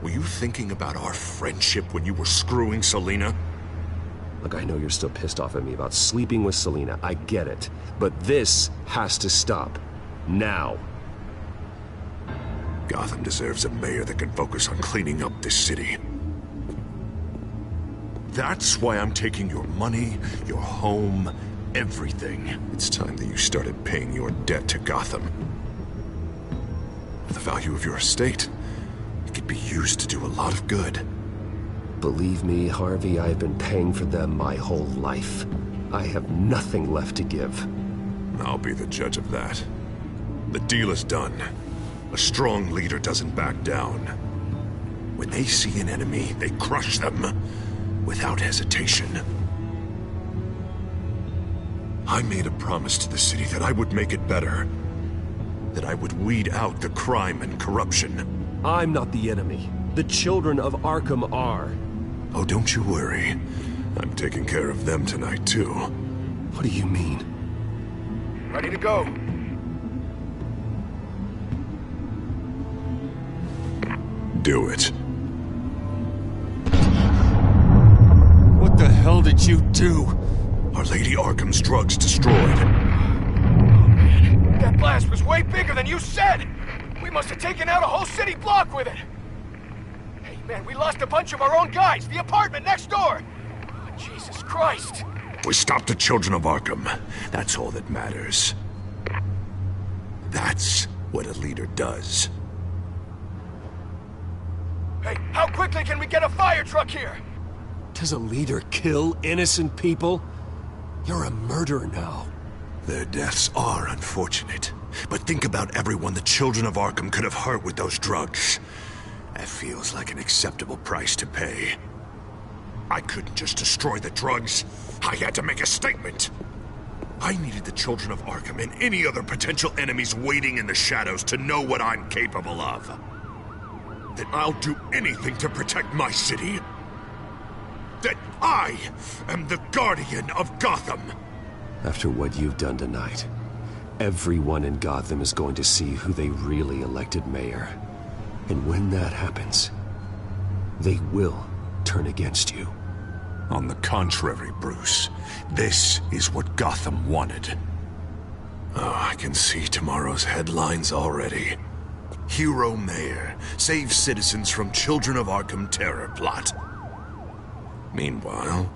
were you thinking about our friendship when you were screwing Selina? Look, I know you're still pissed off at me about sleeping with Selina. I get it. But this has to stop. Now. Gotham deserves a mayor that can focus on cleaning up this city. That's why I'm taking your money, your home, everything. It's time that you started paying your debt to Gotham. For the value of your estate, it could be used to do a lot of good. Believe me, Harvey, I've been paying for them my whole life. I have nothing left to give. I'll be the judge of that. The deal is done. A strong leader doesn't back down. When they see an enemy, they crush them without hesitation. I made a promise to the city that I would make it better. That I would weed out the crime and corruption. I'm not the enemy. The children of Arkham are. Oh, don't you worry. I'm taking care of them tonight, too. What do you mean? Ready to go. Do it. What the hell did you do? Our Lady Arkham's drugs destroyed. That blast was way bigger than you said! We must have taken out a whole city block with it! Hey, man, we lost a bunch of our own guys! The apartment next door! Oh, Jesus Christ! We stopped the children of Arkham. That's all that matters. That's what a leader does. Hey, how quickly can we get a fire truck here? Does a leader kill innocent people? You're a murderer now. Their deaths are unfortunate. But think about everyone the children of Arkham could have hurt with those drugs. That feels like an acceptable price to pay. I couldn't just destroy the drugs. I had to make a statement. I needed the children of Arkham and any other potential enemies waiting in the shadows to know what I'm capable of. That I'll do anything to protect my city. That I am the guardian of Gotham. After what you've done tonight, everyone in Gotham is going to see who they really elected mayor. And when that happens, they will turn against you. On the contrary, Bruce, this is what Gotham wanted. Oh, I can see tomorrow's headlines already. Hero Mayor saves citizens from Children of Arkham terror plot. Meanwhile,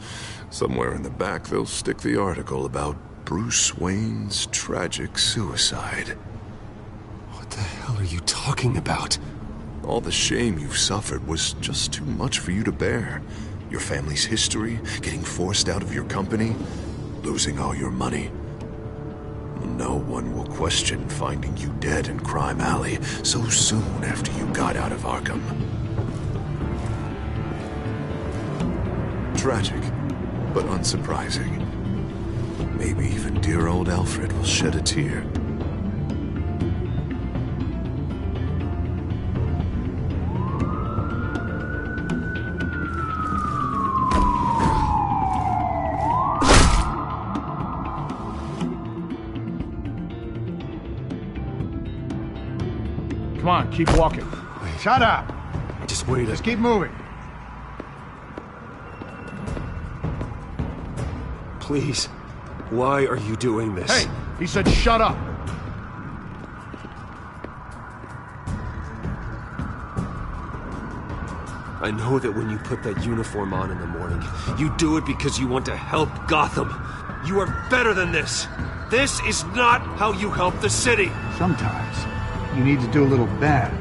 somewhere in the back they'll stick the article about Bruce Wayne's tragic suicide. What the hell are you talking about? All the shame you've suffered was just too much for you to bear. Your family's history, getting forced out of your company, losing all your money. No one will question finding you dead in Crime Alley so soon after you got out of Arkham. Tragic, but unsurprising. Maybe even dear old Alfred will shed a tear. Come on, keep walking. Shut up! Just wait. Just keep moving. Please, why are you doing this? Hey, he said shut up! I know that when you put that uniform on in the morning, you do it because you want to help Gotham. You are better than this. This is not how you help the city. Sometimes you need to do a little bad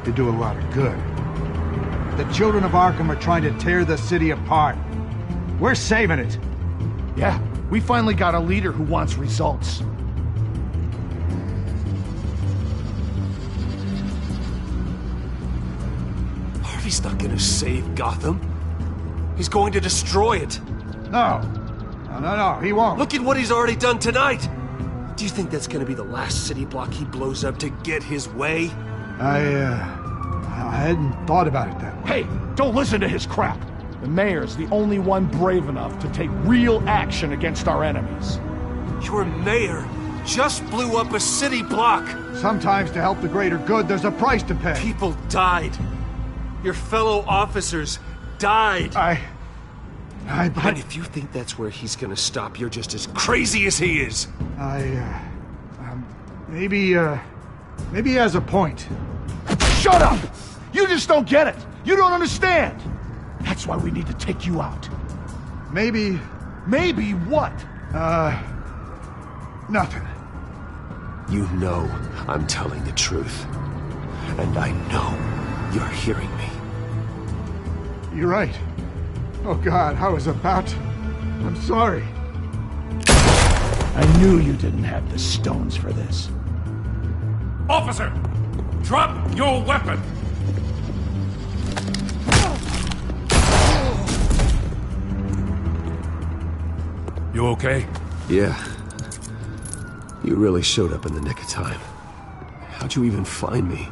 to do a lot of good. The children of Arkham are trying to tear the city apart. We're saving it. Yeah, we finally got a leader who wants results. Harvey's not gonna save Gotham. He's going to destroy it. No, he won't. Look at what he's already done tonight. Do you think that's gonna be the last city block he blows up to get his way? I hadn't thought about it that way. Hey, don't listen to his crap. The mayor's the only one brave enough to take real action against our enemies. Your mayor just blew up a city block. Sometimes to help the greater good, there's a price to pay. People died. Your fellow officers died. And if you think that's where he's gonna stop, you're just as crazy as he is. Maybe he has a point. Shut up! You just don't get it. You don't understand. That's why we need to take you out. Maybe... Maybe what? Nothing. You know I'm telling the truth. And I know you're hearing me. You're right. Oh God, I was about to... I'm sorry. I knew you didn't have the stones for this. Officer! Drop your weapon! You okay? Yeah. You really showed up in the nick of time. How'd you even find me?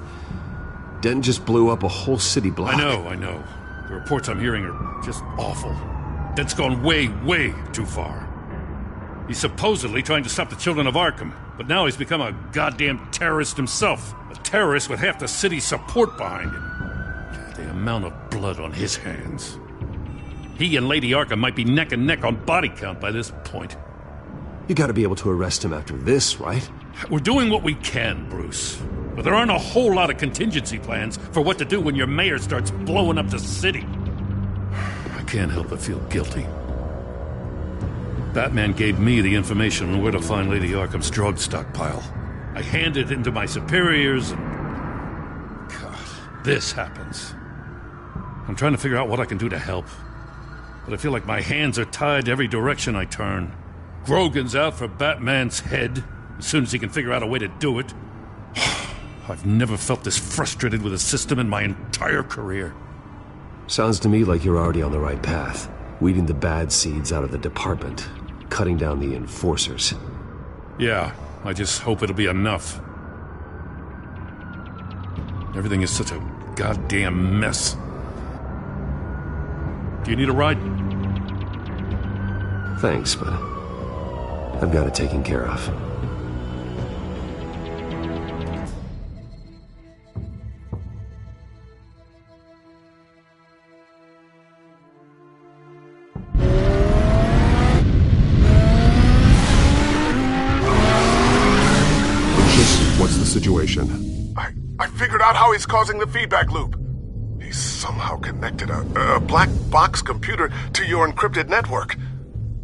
Dent just blew up a whole city block. I know. The reports I'm hearing are just awful. Dent's gone way, way too far. He's supposedly trying to stop the children of Arkham, but now he's become a goddamn terrorist himself. A terrorist with half the city's support behind him. The amount of blood on his hands. He and Lady Arkham might be neck and neck on body count by this point. You gotta be able to arrest him after this, right? We're doing what we can, Bruce. But there aren't a whole lot of contingency plans for what to do when your mayor starts blowing up the city. I can't help but feel guilty. Batman gave me the information on where to find Lady Arkham's drug stockpile. I handed it to my superiors and... God, this happens. I'm trying to figure out what I can do to help. But I feel like my hands are tied every direction I turn. Grogan's out for Batman's head, as soon as he can figure out a way to do it. I've never felt this frustrated with a system in my entire career. Sounds to me like you're already on the right path. Weeding the bad seeds out of the department. Cutting down the enforcers. Yeah, I just hope it'll be enough. Everything is such a goddamn mess. Do you need a ride? Thanks, but I've got it taken care of. What's the situation? I figured out how he's causing the feedback loop. He's somehow connected a black box computer to your encrypted network.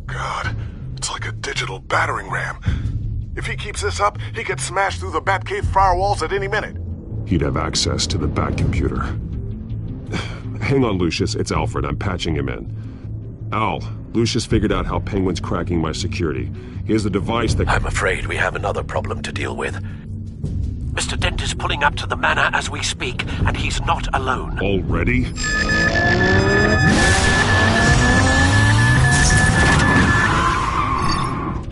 God, it's like a digital battering ram. If he keeps this up, he could smash through the Batcave firewalls at any minute. He'd have access to the Bat computer. Hang on, Lucius. It's Alfred. I'm patching him in. Al, Lucius figured out how Penguin's cracking my security. He has a device that... I'm afraid we have another problem to deal with. Mr. Dent is pulling up to the manor as we speak, and he's not alone. Already?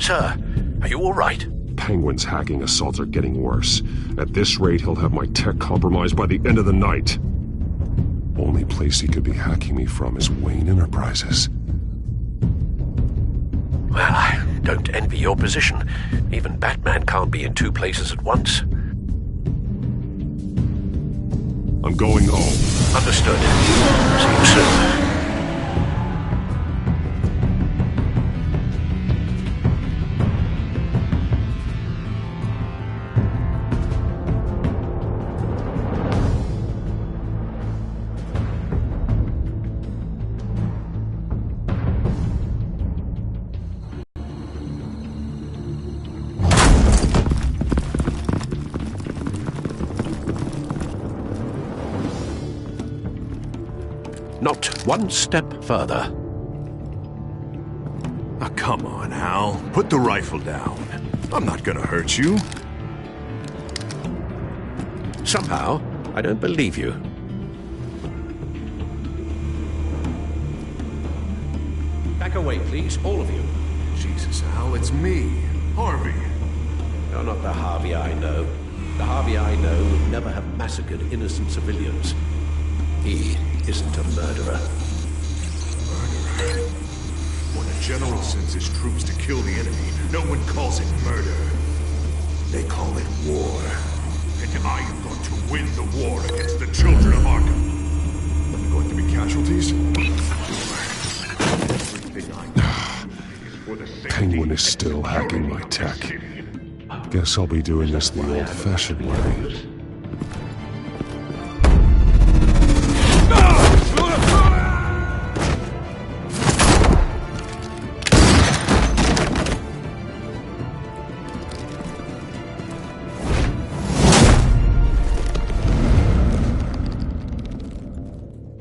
Sir, are you all right? Penguin's hacking assaults are getting worse. At this rate, he'll have my tech compromised by the end of the night. Only place he could be hacking me from is Wayne Enterprises. Well, I don't envy your position. Even Batman can't be in two places at once. I'm going home. Understood. See you soon. Not one step further. Oh, come on, Al. Put the rifle down. I'm not gonna hurt you. Somehow, I don't believe you. Back away, please, all of you. Jesus, Al, it's me, Harvey. You're not the Harvey I know. The Harvey I know would never have massacred innocent civilians. He isn't a murderer. Murderer? When a general sends his troops to kill the enemy, no one calls it murder. They call it war. And I am going to win the war against the children of Arkham. Are there going to be casualties? Everything I do is for the safety. Penguin is still hacking my tech. Guess I'll be doing this the old-fashioned way.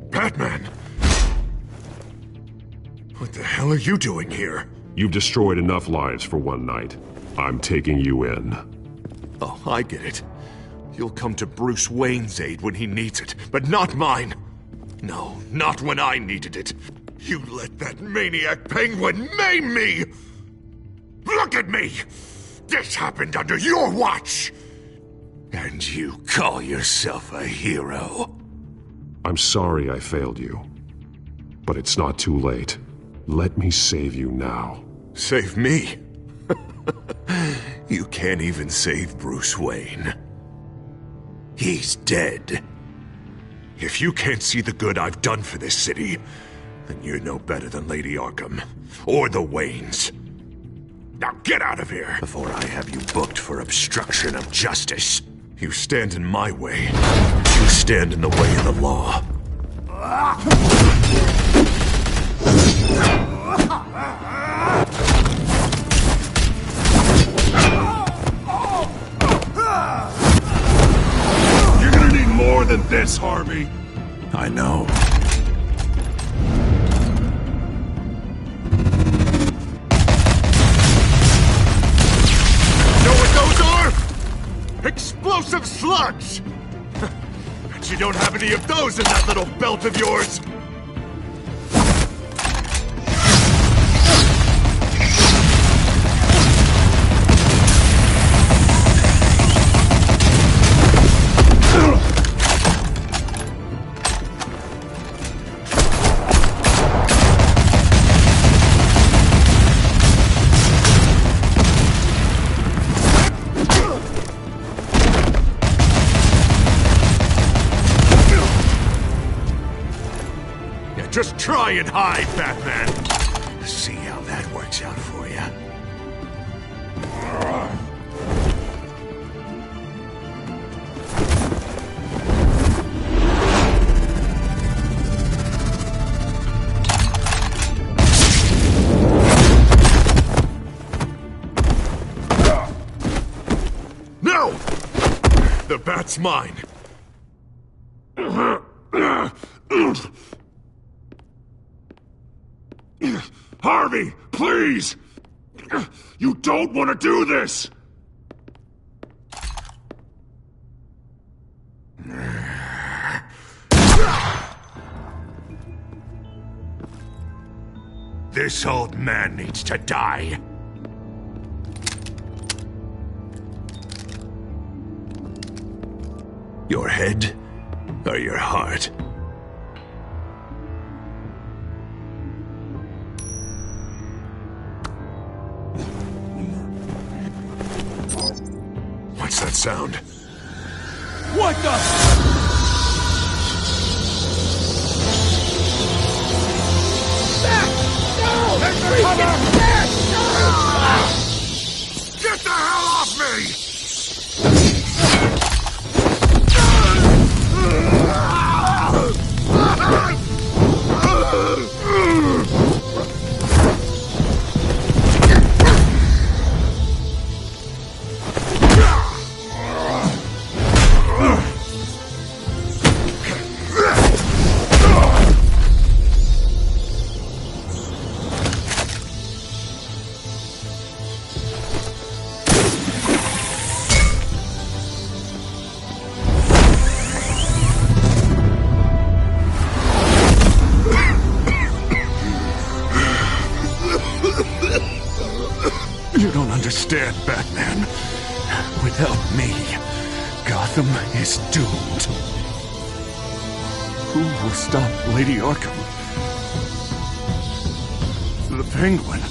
Batman! What the hell are you doing here? You've destroyed enough lives for one night. I'm taking you in. Oh, I get it. You'll come to Bruce Wayne's aid when he needs it, but not mine. No, not when I needed it. You let that maniac Penguin maim me! Look at me! This happened under your watch! And you call yourself a hero? I'm sorry I failed you. But it's not too late. Let me save you now. Save me? You can't even save Bruce Wayne. He's dead. If you can't see the good I've done for this city, then you're no better than Lady Arkham, or the Waynes. Now get out of here, before I have you booked for obstruction of justice. You stand in my way, you stand in the way of the law. You're gonna need more than this, Harvey. I know. Know what those are? Explosive slugs! Bet you don't have any of those in that little belt of yours! Just try and hide, Batman. See how that works out for you. No! The bat's mine. Harvey, please! You don't want to do this! This old man needs to die. Your head or your heart? What's that sound? What the? Get the hell off me! You don't understand, Batman. Without me, Gotham is doomed. Who will stop Lady Arkham? The Penguin.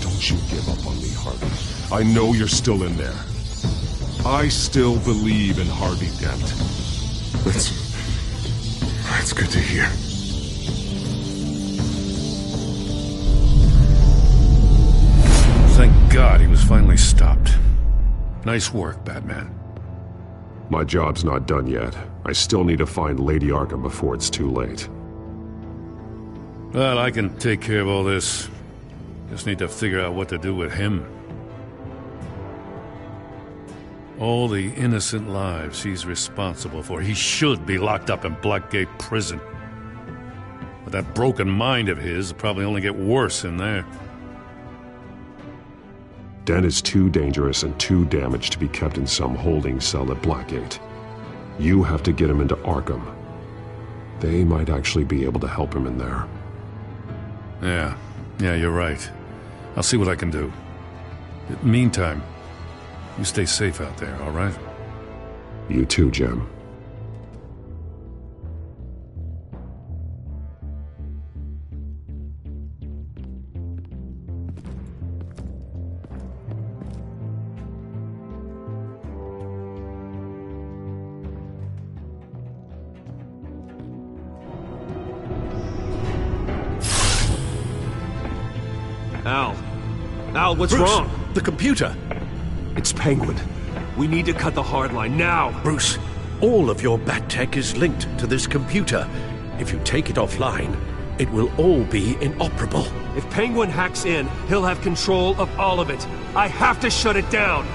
Don't you give up on me, Harvey. I know you're still in there. I still believe in Harvey Dent. That's good to hear. Thank God he was finally stopped. Nice work, Batman. My job's not done yet. I still need to find Lady Arkham before it's too late. Well, I can take care of all this. Just need to figure out what to do with him. All the innocent lives he's responsible for. He should be locked up in Blackgate Prison. But that broken mind of his will probably only get worse in there. Dent is too dangerous and too damaged to be kept in some holding cell at Blackgate. You have to get him into Arkham. They might actually be able to help him in there. Yeah, you're right. I'll see what I can do. Meantime, you stay safe out there, all right? You too, Jim. Al, what's Bruce, wrong? The computer. It's Penguin. We need to cut the hard line now. Bruce, all of your bat tech is linked to this computer. If you take it offline, it will all be inoperable. If Penguin hacks in, he'll have control of all of it. I have to shut it down.